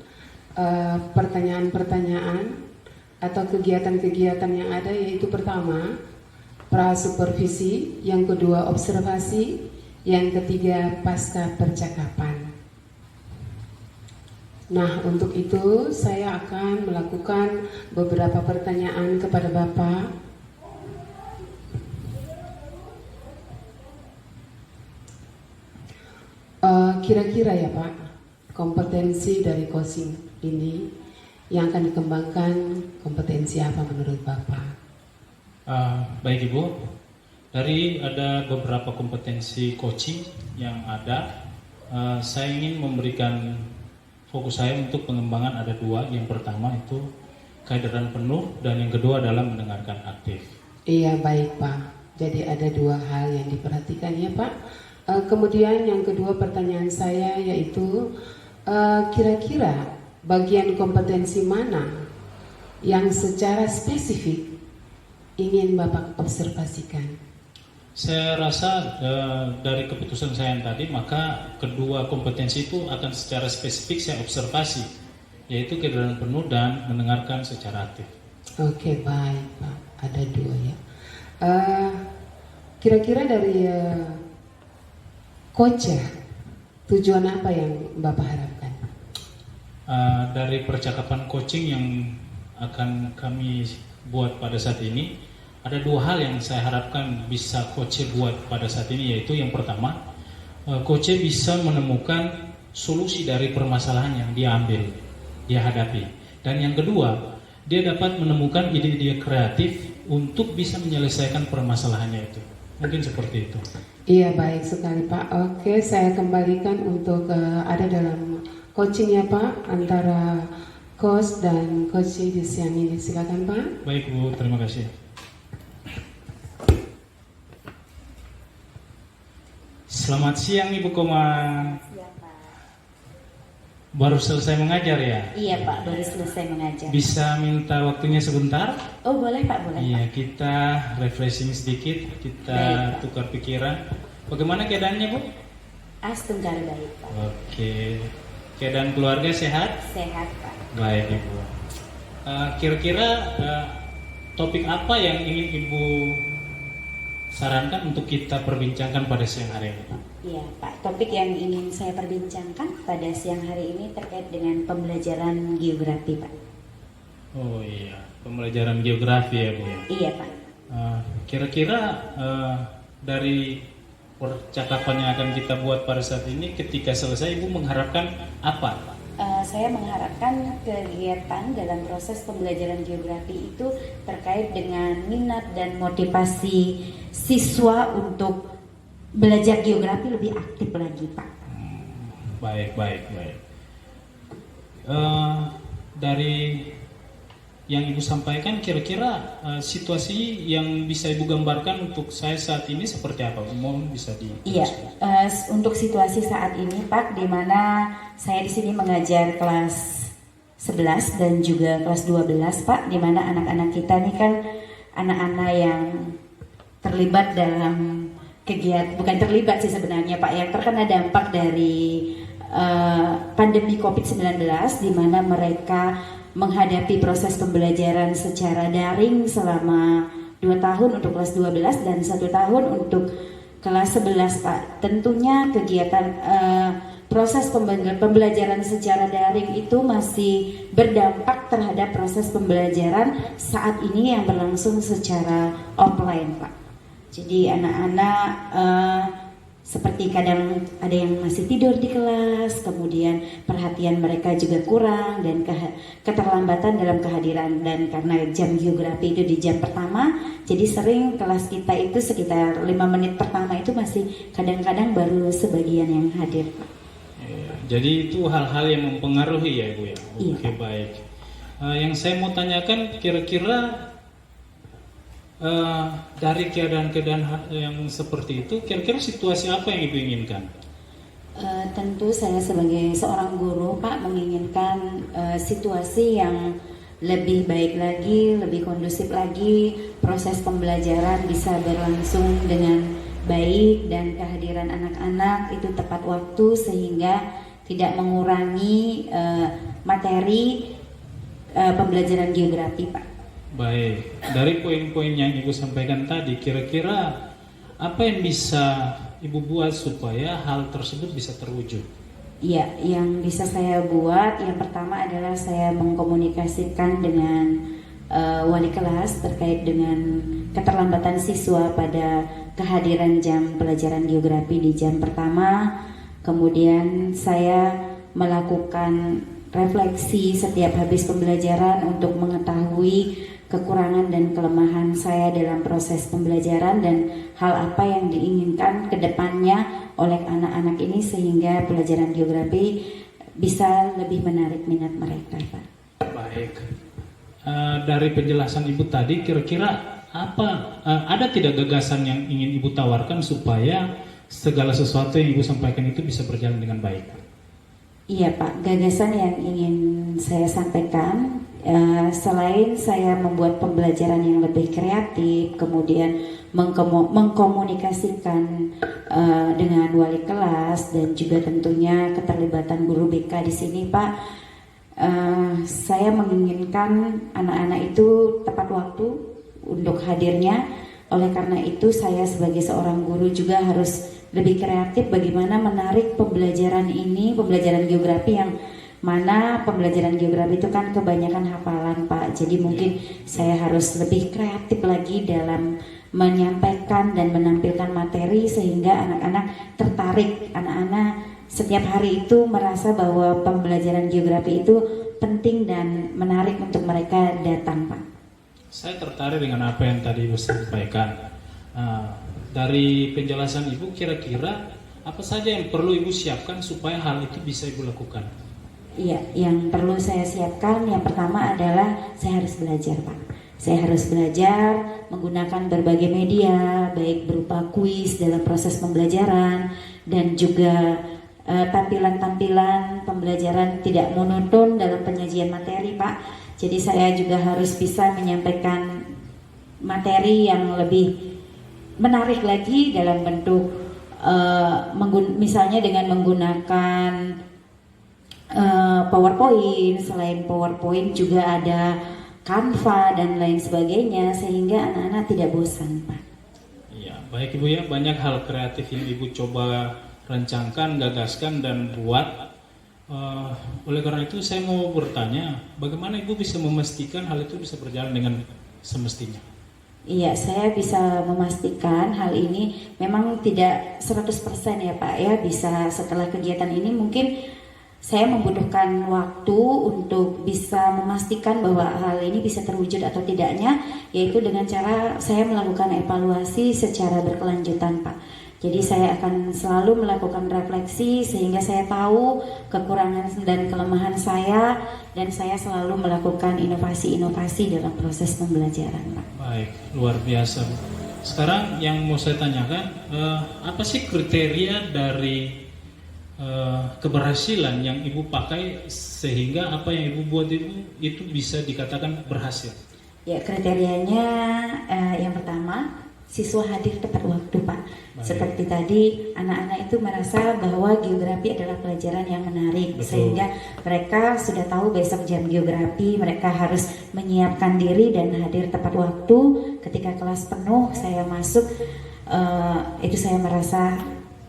pertanyaan-pertanyaan atau kegiatan-kegiatan yang ada, yaitu pertama pra-supervisi, yang kedua observasi, yang ketiga pasca percakapan. Nah, untuk itu saya akan melakukan beberapa pertanyaan kepada Bapak. Kira-kira ya Pak, kompetensi dari coaching ini yang akan dikembangkan kompetensi apa menurut Bapak? Baik Ibu, dari ada beberapa kompetensi coaching yang ada, saya ingin memberikan fokus saya untuk pengembangan ada dua. Yang pertama itu kehadiran penuh dan yang kedua adalah mendengarkan aktif. Iya baik Pak, jadi ada dua hal yang diperhatikan ya Pak. Kemudian yang kedua pertanyaan saya yaitu kira-kira bagian kompetensi mana yang secara spesifik ingin Bapak observasikan? Saya rasa dari keputusan saya yang tadi, maka kedua kompetensi itu akan secara spesifik saya observasi, yaitu kehadiran penuh dan mendengarkan secara aktif. Oke baik Pak, ada dua ya. Kira-kira dari coach ya, tujuan apa yang Bapak harapkan? Dari percakapan coaching yang akan kami buat pada saat ini, ada dua hal yang saya harapkan bisa coach buat pada saat ini, yaitu yang pertama, coach bisa menemukan solusi dari permasalahan yang dia ambil, dia hadapi. Dan yang kedua, dia dapat menemukan ide-ide kreatif untuk bisa menyelesaikan permasalahannya itu. Mungkin seperti itu. Iya baik sekali Pak. Oke, saya kembalikan untuk ada dalam coaching ya Pak antara coach dan coach di siang ini. Silakan Pak. Baik Bu, terima kasih. Selamat siang Ibu Komang. Baru selesai mengajar ya? Iya Pak, baru selesai mengajar. Bisa minta waktunya sebentar? Oh boleh Pak, boleh. Iya, Pak. kita refreshing sedikit, kita Baik, Pak. tukar pikiran. Bagaimana keadaannya Bu? Astungkar baik Pak. Oke, keadaan keluarga sehat? Sehat Pak. Baik Ibu. Kira-kira topik apa yang ingin Ibu sarankan untuk kita perbincangkan pada siang hari ini? Iya Pak, topik yang ingin saya perbincangkan pada siang hari ini terkait dengan pembelajaran geografi Pak. Oh iya, pembelajaran geografi ya Bu ya? Iya Pak. Kira-kira dari percakapan yang akan kita buat pada saat ini, ketika selesai Ibu mengharapkan apa? Saya mengharapkan kegiatan dalam proses pembelajaran geografi itu terkait dengan minat dan motivasi siswa untuk belajar geografi lebih aktif lagi Pak. Baik. Dari yang Ibu sampaikan, kira-kira situasi yang bisa Ibu gambarkan untuk saya saat ini seperti apa? Mohon bisa di. Iya, untuk situasi saat ini Pak, di mana saya di sini mengajar kelas 11 dan juga kelas 12 Pak, di mana anak-anak kita ini kan anak-anak yang terlibat dalam kegiatan, bukan terlibat sih sebenarnya Pak, yang terkena dampak dari pandemi COVID-19, di mana mereka menghadapi proses pembelajaran secara daring selama 2 tahun untuk kelas 12 dan 1 tahun untuk kelas 11 Pak. Tentunya kegiatan proses pembelajaran secara daring itu masih berdampak terhadap proses pembelajaran saat ini yang berlangsung secara offline Pak. Jadi anak-anak seperti kadang ada yang masih tidur di kelas, kemudian perhatian mereka juga kurang dan keterlambatan dalam kehadiran, dan karena jam geografi itu di jam pertama, jadi sering kelas kita itu sekitar 5 menit pertama itu masih kadang-kadang baru sebagian yang hadir Pak. Jadi itu hal-hal yang mempengaruhi ya Ibu ya? Iya. Oke baik. Yang saya mau tanyakan, kira-kira dari keadaan-keadaan yang seperti itu, kira-kira situasi apa yang Ibu inginkan? Tentu saya sebagai seorang guru Pak menginginkan situasi yang lebih baik lagi, lebih kondusif lagi, proses pembelajaran bisa berlangsung dengan baik dan kehadiran anak-anak itu tepat waktu sehingga tidak mengurangi materi pembelajaran geografi Pak. Baik, dari poin-poin yang Ibu sampaikan tadi, kira-kira apa yang bisa Ibu buat supaya hal tersebut bisa terwujud? Iya, yang bisa saya buat yang pertama adalah saya mengkomunikasikan dengan wali kelas terkait dengan keterlambatan siswa pada kehadiran jam pelajaran geografi di jam pertama. Kemudian saya melakukan refleksi setiap habis pembelajaran untuk mengetahui kekurangan dan kelemahan saya dalam proses pembelajaran dan hal apa yang diinginkan ke depannya oleh anak-anak ini sehingga pelajaran geografi bisa lebih menarik minat mereka, Pak. Baik. Dari penjelasan Ibu tadi, kira-kira ada tidak gagasan yang ingin Ibu tawarkan supaya segala sesuatu yang Ibu sampaikan itu bisa berjalan dengan baik? Iya, Pak, gagasan yang ingin saya sampaikan, selain saya membuat pembelajaran yang lebih kreatif, kemudian mengkomunikasikan dengan wali kelas dan juga tentunya keterlibatan guru BK di sini, Pak, saya menginginkan anak-anak itu tepat waktu untuk hadirnya. Oleh karena itu saya sebagai seorang guru juga harus lebih kreatif bagaimana menarik pembelajaran ini, pembelajaran geografi yang mana pembelajaran geografi itu kan kebanyakan hafalan, Pak. Jadi mungkin saya harus lebih kreatif lagi dalam menyampaikan dan menampilkan materi sehingga anak-anak tertarik. Anak-anak setiap hari itu merasa bahwa pembelajaran geografi itu penting dan menarik untuk mereka datang, Pak. Saya tertarik dengan apa yang tadi Ibu sampaikan. Dari penjelasan Ibu, kira-kira apa saja yang perlu Ibu siapkan supaya hal itu bisa Ibu lakukan? Iya, yang perlu saya siapkan yang pertama adalah saya harus belajar, Pak. Saya harus belajar menggunakan berbagai media, baik berupa kuis dalam proses pembelajaran dan juga tampilan-tampilan pembelajaran tidak monoton dalam penyajian materi, Pak. Jadi saya juga harus bisa menyampaikan materi yang lebih menarik lagi dalam bentuk misalnya dengan menggunakan PowerPoint. Selain PowerPoint juga ada Canva dan lain sebagainya sehingga anak-anak tidak bosan, Pak. Iya, baik Ibu ya, banyak hal kreatif yang Ibu coba rancangkan, gagaskan dan buat. Oleh karena itu saya mau bertanya, bagaimana Ibu bisa memastikan hal itu bisa berjalan dengan semestinya? Iya, saya bisa memastikan hal ini memang tidak 100% ya, Pak ya. Bisa setelah kegiatan ini mungkin saya membutuhkan waktu untuk bisa memastikan bahwa hal ini bisa terwujud atau tidaknya, yaitu dengan cara saya melakukan evaluasi secara berkelanjutan, Pak. Jadi saya akan selalu melakukan refleksi sehingga saya tahu kekurangan dan kelemahan saya dan saya selalu melakukan inovasi-inovasi dalam proses pembelajaran, Pak. Baik, luar biasa. Sekarang yang mau saya tanyakan, apa sih kriteria dari keberhasilan yang Ibu pakai sehingga apa yang Ibu buat itu bisa dikatakan berhasil? Ya, kriterianya yang pertama, siswa hadir tepat waktu, Pak. Baik. Seperti tadi, anak-anak itu merasa bahwa geografi adalah pelajaran yang menarik. Betul. Sehingga mereka sudah tahu besok jam geografi, mereka harus menyiapkan diri dan hadir tepat waktu. Ketika kelas penuh, saya masuk, itu saya merasa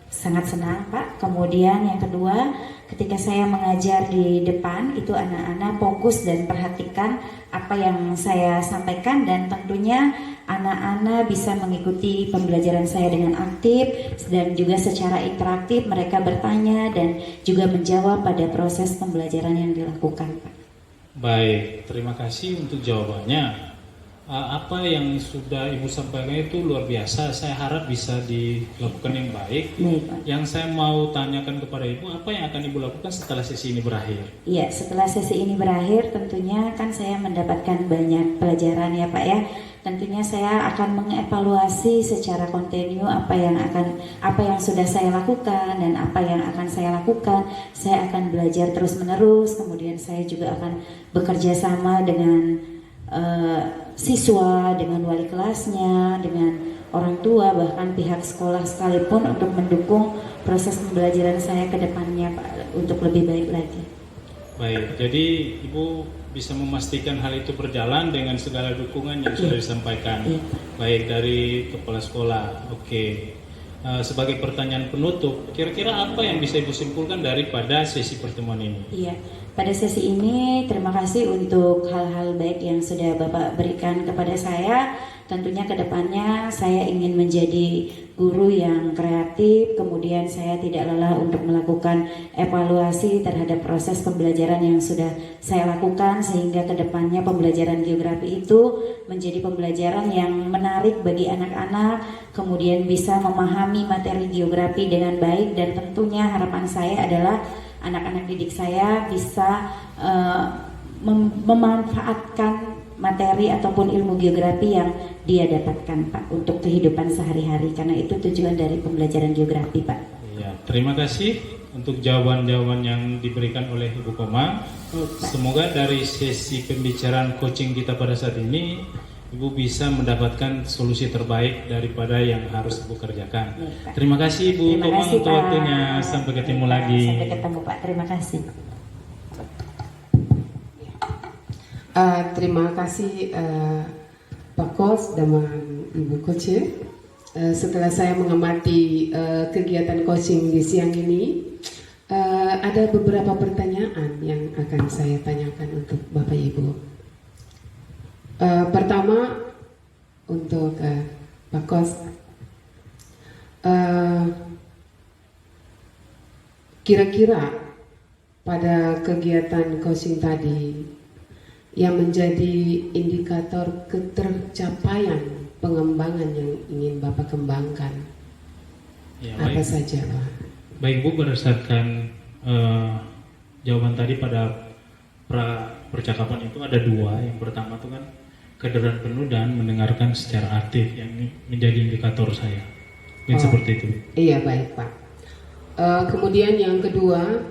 sangat senang, Pak. Kemudian yang kedua, ketika saya mengajar di depan, itu anak-anak fokus dan perhatikan apa yang saya sampaikan dan tentunya anak-anak bisa mengikuti pembelajaran saya dengan aktif dan juga secara interaktif mereka bertanya dan juga menjawab pada proses pembelajaran yang dilakukan, Pak. Baik, terima kasih untuk jawabannya. Apa yang sudah Ibu sampaikan itu luar biasa. Saya harap bisa dilakukan yang baik. Baik, Pak. Yang saya mau tanyakan kepada Ibu, apa yang akan Ibu lakukan setelah sesi ini berakhir? Iya, setelah sesi ini berakhir tentunya kan saya mendapatkan banyak pelajaran ya, Pak ya. Tentunya saya akan mengevaluasi secara kontinu apa yang sudah saya lakukan dan apa yang akan saya lakukan. Saya akan belajar terus-menerus, kemudian saya juga akan bekerja sama dengan siswa, dengan wali kelasnya, dengan orang tua, bahkan pihak sekolah sekalipun untuk mendukung proses pembelajaran saya ke depannya, Pak, untuk lebih baik lagi. Baik, jadi Ibu bisa memastikan hal itu berjalan dengan segala dukungan yang sudah disampaikan. Iya. Baik dari kepala sekolah. Oke. Sebagai pertanyaan penutup, kira-kira apa yang bisa Ibu simpulkan daripada sesi pertemuan ini? Iya, pada sesi ini terima kasih untuk hal-hal baik yang sudah Bapak berikan kepada saya tentunya ke depannya saya ingin menjadi guru yang kreatif, kemudian saya tidak lelah untuk melakukan evaluasi terhadap proses pembelajaran yang sudah saya lakukan, sehingga ke depannya pembelajaran geografi itu menjadi pembelajaran yang menarik bagi anak-anak, kemudian bisa memahami materi geografi dengan baik, dan tentunya harapan saya adalah anak-anak didik saya bisa memanfaatkan materi ataupun ilmu geografi yang dia dapatkan, Pak, untuk kehidupan sehari-hari, karena itu tujuan dari pembelajaran geografi, Pak. Ya, terima kasih untuk jawaban-jawaban yang diberikan oleh Ibu Komang. Semoga dari sesi pembicaraan coaching kita pada saat ini Ibu bisa mendapatkan solusi terbaik daripada yang harus Ibu kerjakan. Baik, Pak. Terima kasih Ibu Terima Komang kasih, untuk Pak. waktunya. Sampai ketemu Baik, Pak. lagi. Sampai ketemu, Pak. Terima kasih. Terima kasih Pak Kos dan Ibu Koce. Setelah saya mengamati kegiatan coaching di siang ini, ada beberapa pertanyaan yang akan saya tanyakan untuk Bapak Ibu. Pertama untuk Pak Kos, kira-kira pada kegiatan coaching tadi yang menjadi indikator ketercapaian pengembangan yang ingin Bapak kembangkan, Ya, apa baik. saja, Pak? Baik Bu, berdasarkan jawaban tadi pada percakapan itu ada dua. Yang pertama itu kan kehadiran penuh dan mendengarkan secara aktif, yang ini menjadi indikator saya. Mungkin seperti itu. Iya, baik Pak. Kemudian yang kedua,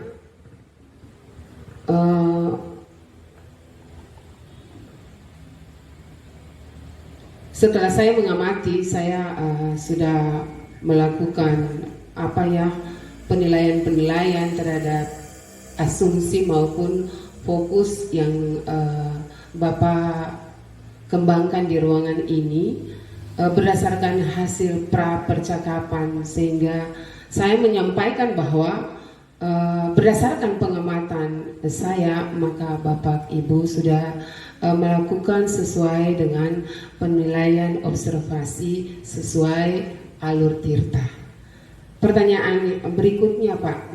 setelah saya mengamati, saya sudah melakukan penilaian-penilaian terhadap asumsi maupun fokus yang Bapak kembangkan di ruangan ini berdasarkan hasil pra percakapan, sehingga saya menyampaikan bahwa berdasarkan pengamatan saya, maka Bapak Ibu sudah melakukan sesuai dengan penilaian observasi sesuai alur tirta. Pertanyaan berikutnya, Pak,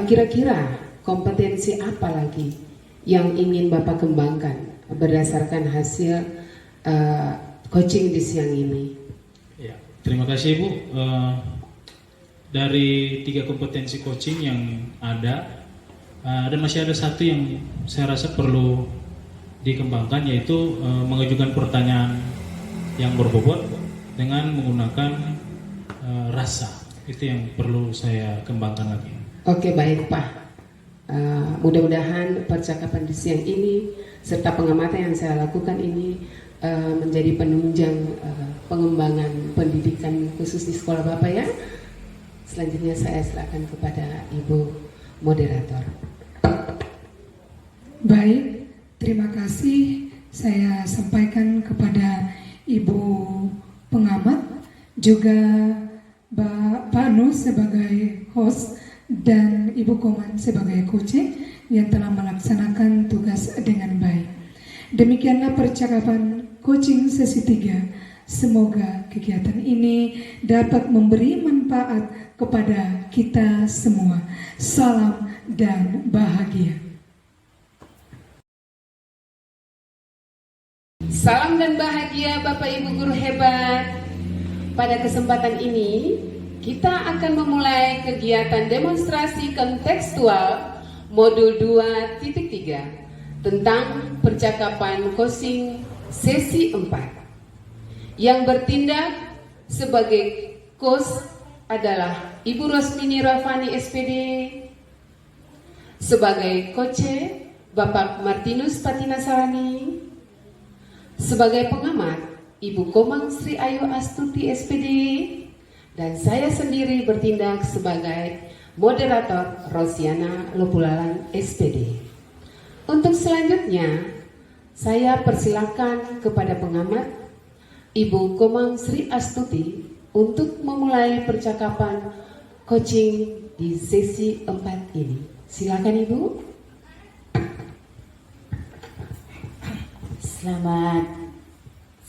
kira-kira kompetensi apa lagi yang ingin Bapak kembangkan berdasarkan hasil coaching di siang ini? Ya, terima kasih Ibu. Dari 3 kompetensi coaching yang ada masih ada satu yang saya rasa perlu dikembangkan, yaitu mengajukan pertanyaan yang berbobot dengan menggunakan rasa. Itu yang perlu saya kembangkan lagi. Oke, baik Pak. Mudah-mudahan percakapan di siang ini serta pengamatan yang saya lakukan ini menjadi penunjang pengembangan pendidikan khusus di sekolah Bapak ya. Selanjutnya saya silakan kepada Ibu moderator. Baik, terima kasih saya sampaikan kepada Ibu pengamat, juga Pak Nus sebagai host dan Ibu Koman sebagai coaching yang telah melaksanakan tugas dengan baik. Demikianlah percakapan coaching sesi 3. Semoga kegiatan ini dapat memberi manfaat kepada kita semua. Salam dan bahagia. Salam dan bahagia Bapak Ibu guru hebat. Pada kesempatan ini kita akan memulai kegiatan demonstrasi kontekstual modul 2.3 tentang percakapan coaching sesi 4. Yang bertindak sebagai coach adalah Ibu Rosmini Rafani SPD, sebagai coach Bapak Martinus Patinasarani, sebagai pengamat Ibu Komang Sri Ayu Astuti SPD, dan saya sendiri bertindak sebagai moderator Rosiana Lopulalan SPD. Untuk selanjutnya, saya persilakan kepada pengamat Ibu Komang Sri Astuti untuk memulai percakapan coaching di sesi 4 ini. Silakan Ibu. Selamat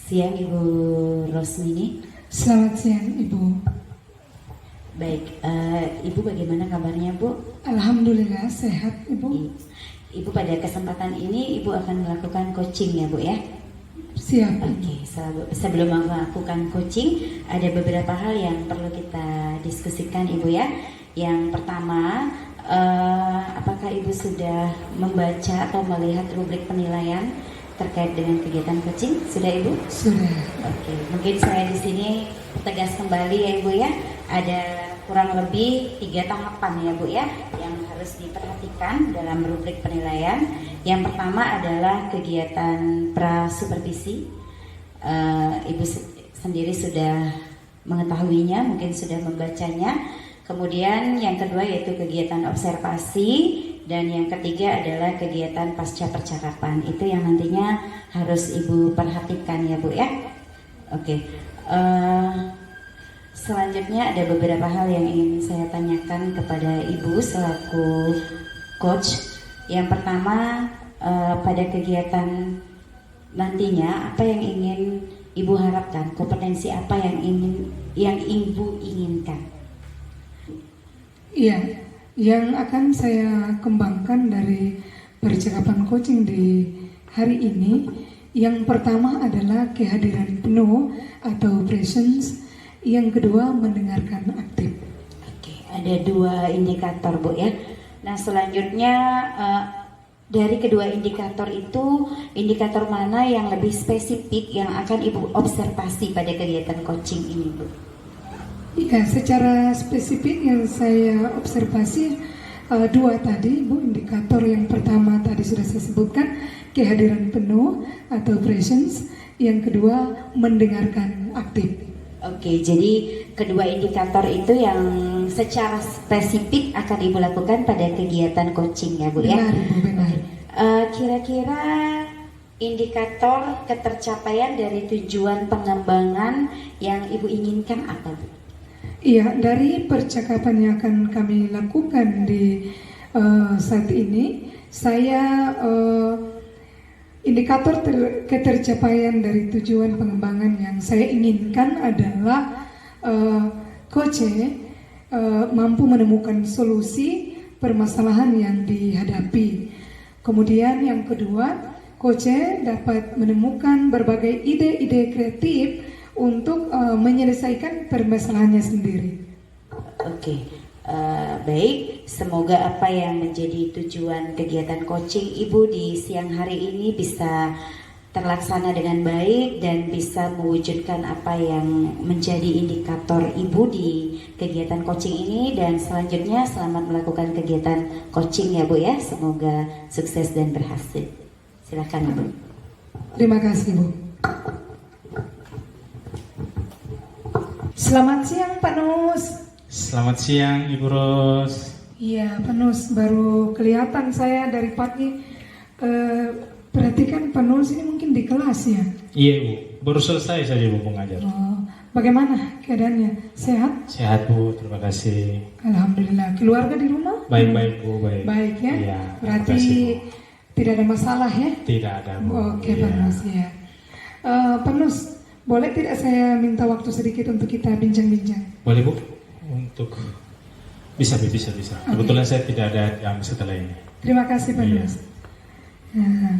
siang Ibu Rosmini. Selamat siang Ibu. Baik, Ibu bagaimana kabarnya Bu? Alhamdulillah sehat Ibu. Ibu pada kesempatan ini Ibu akan melakukan coaching ya Bu ya? Siap. Oke, sebelum melakukan coaching ada beberapa hal yang perlu kita diskusikan Ibu ya. Yang pertama, apakah Ibu sudah membaca atau melihat rubrik penilaian terkait dengan kegiatan coaching? Sudah Ibu? Sudah. Oke, mungkin saya di sini tegas kembali ya Ibu ya. Ada kurang lebih 3 tahapan ya Bu ya yang harus diperhatikan dalam rubrik penilaian. Yang pertama adalah kegiatan prasupervisi. Ibu sendiri sudah mengetahuinya, mungkin sudah membacanya. Kemudian yang kedua yaitu kegiatan observasi, dan yang ketiga adalah kegiatan pasca percakapan. Itu yang nantinya harus Ibu perhatikan ya Bu ya. Oke. Selanjutnya ada beberapa hal yang ingin saya tanyakan kepada Ibu selaku coach. Yang pertama, pada kegiatan nantinya apa yang ingin Ibu harapkan, kompetensi apa yang Ibu inginkan? Iya, yang akan saya kembangkan dari percakapan coaching di hari ini, yang pertama adalah kehadiran penuh atau presence. Yang kedua, mendengarkan aktif. Oke, ada 2 indikator Bu ya. Nah selanjutnya dari kedua indikator itu, indikator mana yang lebih spesifik yang akan Ibu observasi pada kegiatan coaching ini Bu? Ya, secara spesifik yang saya observasi 2 tadi Bu, indikator yang pertama tadi sudah saya sebutkan, kehadiran penuh atau presence. Yang kedua, mendengarkan aktif. Oke, jadi kedua indikator itu yang secara spesifik akan Ibu lakukan pada kegiatan coaching ya Bu ya? Benar Ibu, benar. Kira-kira indikator ketercapaian dari tujuan pengembangan yang Ibu inginkan apa Bu? Iya, dari percakapan yang akan kami lakukan di saat ini, saya indikator ketercapaian dari tujuan pengembangan yang saya inginkan adalah coach mampu menemukan solusi permasalahan yang dihadapi. Kemudian yang kedua, coach dapat menemukan berbagai ide-ide kreatif untuk menyelesaikan permasalahannya sendiri. Oke, baik. Semoga apa yang menjadi tujuan kegiatan coaching Ibu di siang hari ini bisa terlaksana dengan baik dan bisa mewujudkan apa yang menjadi indikator Ibu di kegiatan coaching ini. Dan selanjutnya selamat melakukan kegiatan coaching ya Bu ya. Semoga sukses dan berhasil. Silakan Ibu. Terima kasih Bu. Selamat siang Pak Nus. Selamat siang Ibu Ros. Iya Pak Nus, baru kelihatan saya dari pagi. Berarti kan Pak Nus ini mungkin di kelas ya? Iya Ibu, baru selesai saja Bu mengajar. Oh, bagaimana keadaannya? Sehat? Sehat Bu, terima kasih. Alhamdulillah. Keluarga di rumah? Baik-baik Bu, baik. Baik ya? Iya, Berarti terima kasih, Bu. tidak ada masalah ya? Tidak ada Bu. Oke Iya. Pak Nus ya. Pak Nus, boleh tidak saya minta waktu sedikit untuk kita bincang-bincang? Boleh Bu? Untuk bisa. Kebetulan saya tidak ada jam setelah ini. Terima kasih Pak Iya. Nus. Nah,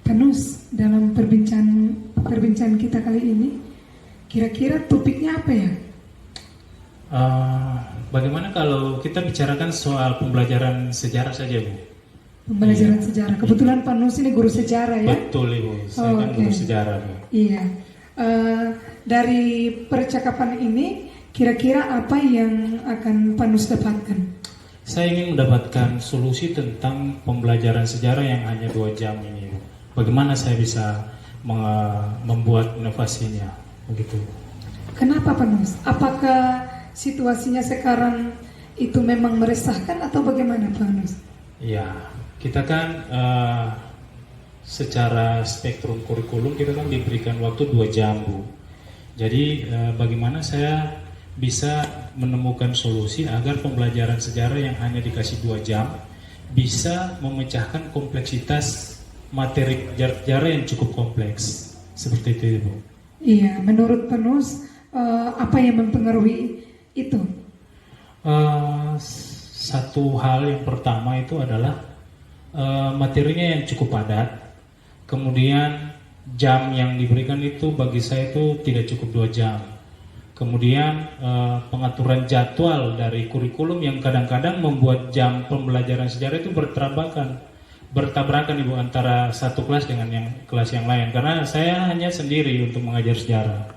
Pak Nus, dalam perbincangan kita kali ini, kira-kira topiknya apa ya? Bagaimana kalau kita bicarakan soal pembelajaran sejarah saja Bu? Pembelajaran sejarah. Kebetulan Pak Nus ini guru sejarah ya? Betul Ibu, saya kan Oke. guru sejarah Bu. Iya. Dari percakapan ini, kira-kira apa yang akan Pak Nus dapatkan? Saya ingin mendapatkan solusi tentang pembelajaran sejarah yang hanya 2 jam ini Bu. Bagaimana saya bisa membuat inovasinya begitu? Kenapa Pak Nus? Apakah situasinya sekarang itu memang meresahkan atau bagaimana Pak Nus? Ya, kita kan secara spektrum kurikulum kita kan diberikan waktu 2 jam Bu. Jadi bagaimana saya bisa menemukan solusi agar pembelajaran sejarah yang hanya dikasih 2 jam bisa memecahkan kompleksitas materi sejarah yang cukup kompleks seperti itu Bu. Iya, menurut Panus apa yang mempengaruhi itu? Satu hal yang pertama itu adalah materinya yang cukup padat, kemudian jam yang diberikan itu bagi saya itu tidak cukup 2 jam. Kemudian pengaturan jadwal dari kurikulum yang kadang-kadang membuat jam pembelajaran sejarah itu bertabrakan Ibu antara satu kelas dengan kelas yang lain, karena saya hanya sendiri untuk mengajar sejarah.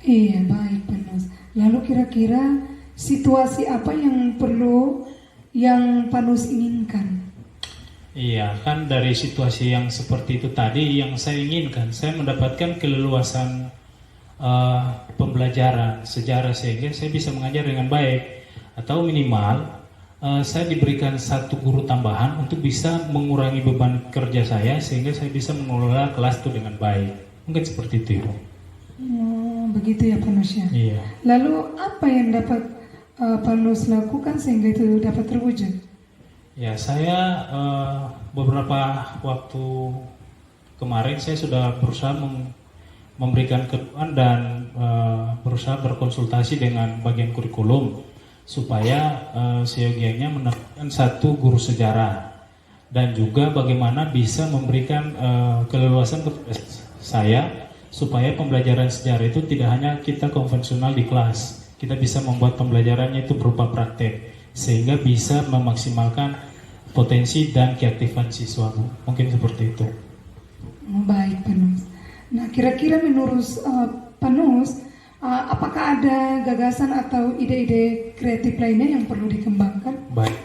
Iya, baik Panus. Lalu kira-kira situasi apa yang perlu yang Panus inginkan? Iya, kan dari situasi yang seperti itu tadi yang saya inginkan, saya mendapatkan keleluasan pembelajaran sejarah sehingga saya bisa mengajar dengan baik, atau minimal saya diberikan satu guru tambahan untuk bisa mengurangi beban kerja saya sehingga saya bisa mengelola kelas itu dengan baik. Mungkin seperti itu, Ibu. Begitu ya Panus ya. Iya. Lalu apa yang dapat Panus lakukan sehingga itu dapat terwujud? Ya, saya beberapa waktu kemarin saya sudah berusaha memberikan ketentuan dan berusaha berkonsultasi dengan bagian kurikulum supaya seyogianya menetapkan satu guru sejarah dan juga bagaimana bisa memberikan keleluasan kepada saya supaya pembelajaran sejarah itu tidak hanya kita konvensional di kelas, kita bisa membuat pembelajarannya itu berupa praktek sehingga bisa memaksimalkan potensi dan keaktifan siswa. Mungkin seperti itu. Baik Panus. Nah, kira-kira menurut Panus, apakah ada gagasan atau ide-ide kreatif lainnya yang perlu dikembangkan? Baik,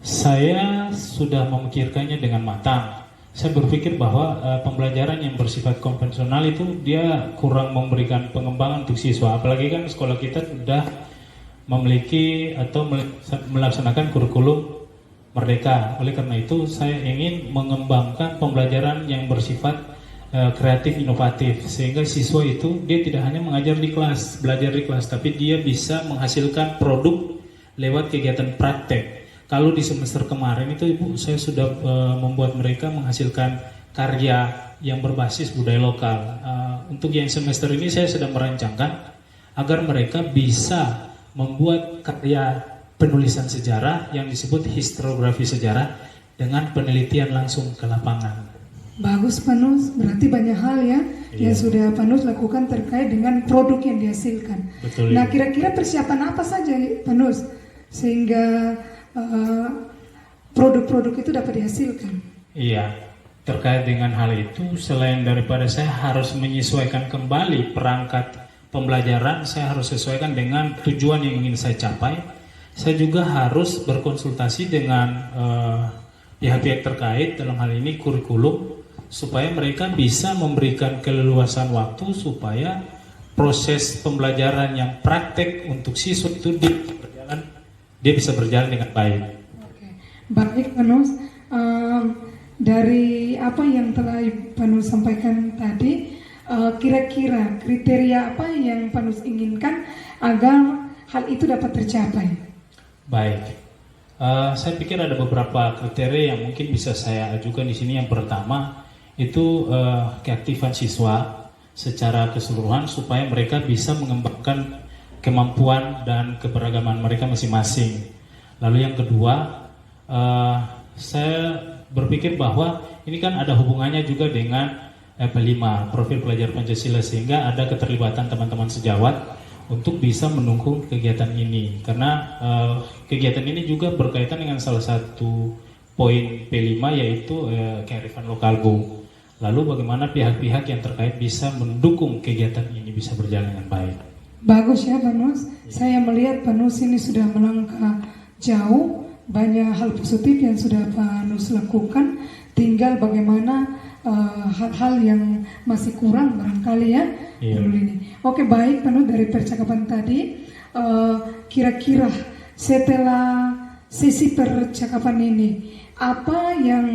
saya sudah memikirkannya dengan matang. Saya berpikir bahwa pembelajaran yang bersifat konvensional itu dia kurang memberikan pengembangan untuk siswa. Apalagi kan sekolah kita sudah memiliki atau melaksanakan kurikulum merdeka. Oleh karena itu saya ingin mengembangkan pembelajaran yang bersifat kreatif inovatif sehingga siswa itu dia tidak hanya mengajar di kelas, belajar di kelas, tapi dia bisa menghasilkan produk lewat kegiatan praktek. Kalau di semester kemarin itu Ibu, saya sudah membuat mereka menghasilkan karya yang berbasis budaya lokal. Untuk yang semester ini saya sedang merancangkan agar mereka bisa membuat karya penulisan sejarah yang disebut historiografi sejarah dengan penelitian langsung ke lapangan. Bagus Panus, berarti banyak hal ya yang sudah Panus lakukan terkait dengan produk yang dihasilkan. Betul, nah, Ibu. kira-kira persiapan apa saja Panus sehingga produk-produk itu dapat dihasilkan? Iya, terkait dengan hal itu selain daripada saya harus menyesuaikan kembali perangkat pembelajaran, saya harus sesuaikan dengan tujuan yang ingin saya capai. Saya juga harus berkonsultasi dengan pihak-pihak terkait dalam hal ini kurikulum supaya mereka bisa memberikan keleluasan waktu supaya proses pembelajaran yang praktek untuk siswa itu dia bisa berjalan dengan baik. Oke. Baik Panus, dari apa yang telah Panus sampaikan tadi, kira-kira kriteria apa yang Panus inginkan agar hal itu dapat tercapai? Baik, saya pikir ada beberapa kriteria yang mungkin bisa saya ajukan di sini. Yang pertama itu keaktifan siswa secara keseluruhan supaya mereka bisa mengembangkan kemampuan dan keberagaman mereka masing-masing. Lalu yang kedua, saya berpikir bahwa ini kan ada hubungannya juga dengan P5, profil pelajar Pancasila, sehingga ada keterlibatan teman-teman sejawat untuk bisa mendukung kegiatan ini. Karena kegiatan ini juga berkaitan dengan salah satu poin P5 yaitu kearifan lokal, Bu. Lalu bagaimana pihak-pihak yang terkait bisa mendukung kegiatan ini bisa berjalan dengan baik. Bagus ya Panus, saya melihat Panus ini sudah melangkah jauh, banyak hal positif yang sudah Panus lakukan, tinggal bagaimana hal-hal yang masih kurang barangkali ya. Dulu ini. Oke, baik Panus, dari percakapan tadi, kira-kira setelah sesi percakapan ini, apa yang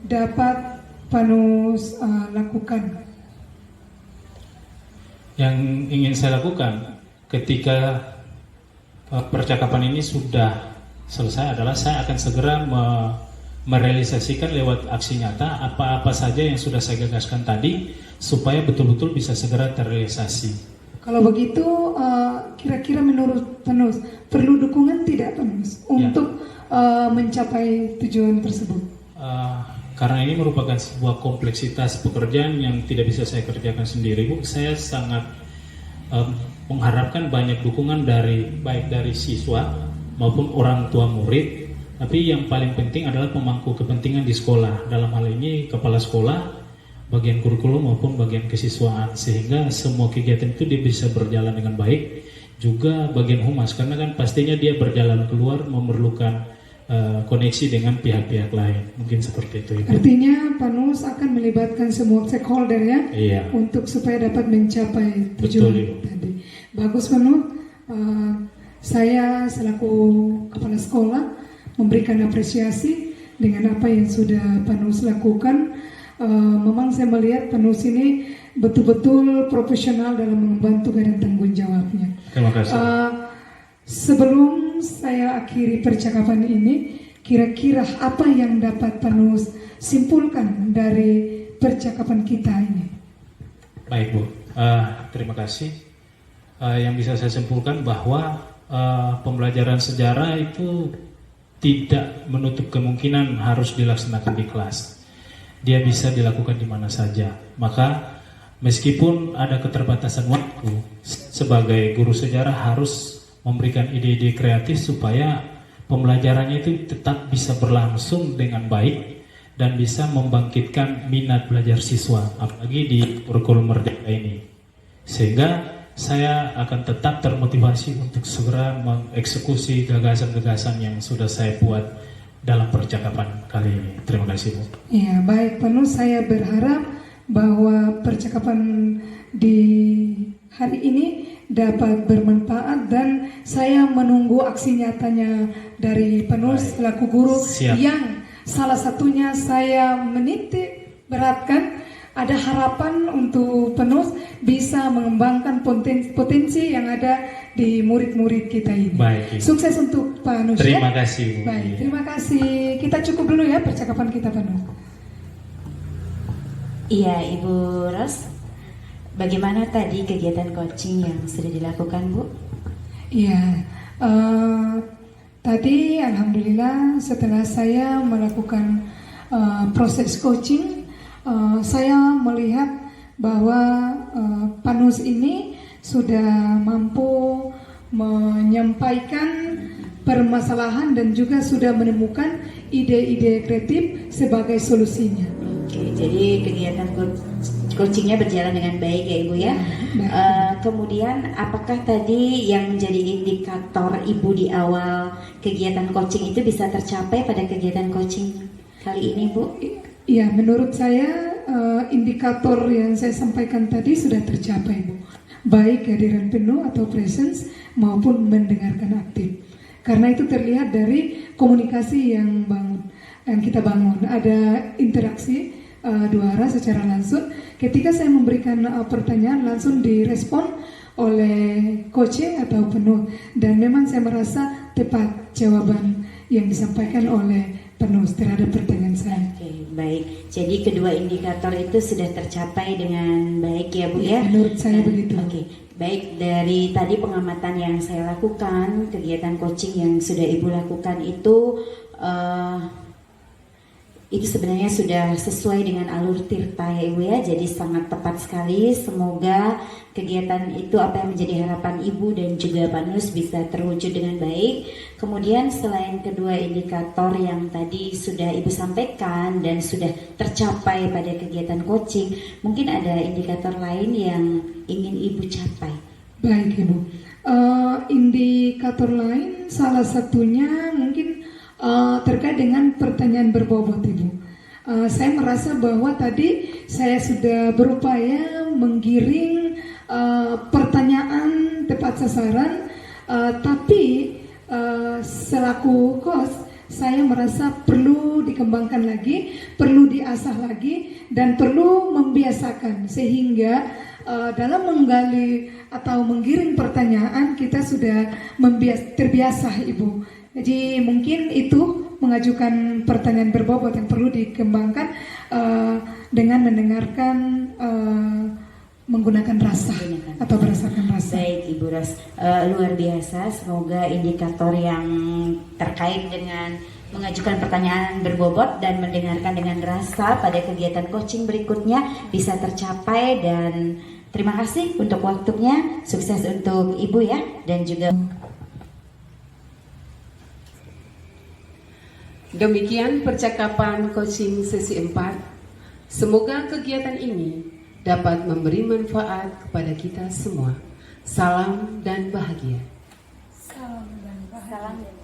dapat Panus lakukan? Yang ingin saya lakukan ketika percakapan ini sudah selesai adalah saya akan segera merealisasikan lewat aksi nyata apa-apa saja yang sudah saya gagaskan tadi supaya betul-betul bisa segera terrealisasi. Kalau begitu, kira-kira menurut Panus perlu dukungan tidak Panus untuk mencapai tujuan tersebut? Karena ini merupakan sebuah kompleksitas pekerjaan yang tidak bisa saya kerjakan sendiri, Bu. Saya sangat mengharapkan banyak dukungan baik dari siswa maupun orang tua murid. Tapi yang paling penting adalah pemangku kepentingan di sekolah. Dalam hal ini kepala sekolah, bagian kurikulum maupun bagian kesiswaan, sehingga semua kegiatan itu dia bisa berjalan dengan baik. Juga bagian humas, karena kan pastinya dia berjalan keluar memerlukan koneksi dengan pihak-pihak lain. Mungkin seperti itu. Artinya Panus akan melibatkan semua stakeholder ya, untuk supaya dapat mencapai tujuan tadi. Bagus Panus. Saya selaku kepala sekolah memberikan apresiasi dengan apa yang sudah Panus lakukan. Memang saya melihat Panus ini betul-betul profesional dalam membantu dan tanggung jawabnya. Terima kasih. Sebelum saya akhiri percakapan ini, kira-kira apa yang dapat Panus simpulkan dari percakapan kita ini? Baik Bu, terima kasih. Yang bisa saya simpulkan bahwa pembelajaran sejarah itu tidak menutup kemungkinan harus dilaksanakan di kelas. Dia bisa dilakukan di mana saja. Maka meskipun ada keterbatasan waktu, sebagai guru sejarah harus memberikan ide-ide kreatif supaya pembelajarannya itu tetap bisa berlangsung dengan baik dan bisa membangkitkan minat belajar siswa, apalagi di kurikulum Merdeka ini. Sehingga saya akan tetap termotivasi untuk segera mengeksekusi gagasan-gagasan yang sudah saya buat dalam percakapan kali ini. Terima kasih Bu. Ya baik Panus, saya berharap bahwa percakapan di hari ini dapat bermanfaat dan saya menunggu aksi nyatanya dari Panus selaku guru. Siap. Yang salah satunya saya menitik beratkan ada harapan untuk Panus bisa mengembangkan potensi yang ada di murid-murid kita ini. Baik. Sukses untuk Panus. Terima ya? kasih Bu. Baik, terima kasih. Kita cukup dulu ya percakapan kita Panus. Iya Ibu Ros, bagaimana tadi kegiatan coaching yang sudah dilakukan Bu? Iya, tadi alhamdulillah setelah saya melakukan proses coaching, saya melihat bahwa Panus ini sudah mampu menyampaikan permasalahan dan juga sudah menemukan ide-ide kreatif sebagai solusinya. Oke, jadi kegiatan coachingnya berjalan dengan baik ya Ibu ya. Kemudian apakah tadi yang menjadi indikator Ibu di awal kegiatan coaching itu bisa tercapai pada kegiatan coaching kali ini Bu? Ya, menurut saya indikator yang saya sampaikan tadi sudah tercapai Bu. Baik kehadiran penuh atau presence maupun mendengarkan aktif. Karena itu terlihat dari komunikasi yang kita bangun. Ada interaksi dua arah secara langsung. Ketika saya memberikan pertanyaan langsung direspon oleh coaching atau penuh. Dan memang saya merasa tepat jawaban yang disampaikan oleh penuh terhadap pertanyaan saya. Oke, baik. Jadi kedua indikator itu sudah tercapai dengan baik ya Bu ya? Menurut saya begitu. Oke, baik. Dari tadi pengamatan yang saya lakukan, kegiatan coaching yang sudah Ibu lakukan itu sebenarnya sudah sesuai dengan alur tirta ya Ibu ya, jadi sangat tepat sekali. Semoga kegiatan itu apa yang menjadi harapan Ibu dan juga Panus bisa terwujud dengan baik. Kemudian selain kedua indikator yang tadi sudah Ibu sampaikan dan sudah tercapai pada kegiatan coaching, mungkin ada indikator lain yang ingin Ibu capai. Baik Ibu, indikator lain salah satunya mungkin terkait dengan pertanyaan berbobot Ibu. Saya merasa bahwa tadi saya sudah berupaya menggiring pertanyaan tepat sasaran, tapi selaku host saya merasa perlu dikembangkan lagi, perlu diasah lagi, dan perlu membiasakan sehingga dalam menggali atau menggiring pertanyaan kita sudah terbiasa Ibu. Jadi mungkin itu mengajukan pertanyaan berbobot yang perlu dikembangkan dengan mendengarkan menggunakan rasa atau berdasarkan rasa. Baik Ibu Ros, luar biasa. Semoga indikator yang terkait dengan mengajukan pertanyaan berbobot dan mendengarkan dengan rasa pada kegiatan coaching berikutnya bisa tercapai, dan terima kasih untuk waktunya. Sukses untuk Ibu ya, dan juga Demikian percakapan coaching sesi 4. Semoga kegiatan ini dapat memberi manfaat kepada kita semua. Salam dan bahagia. Salam dan bahagia.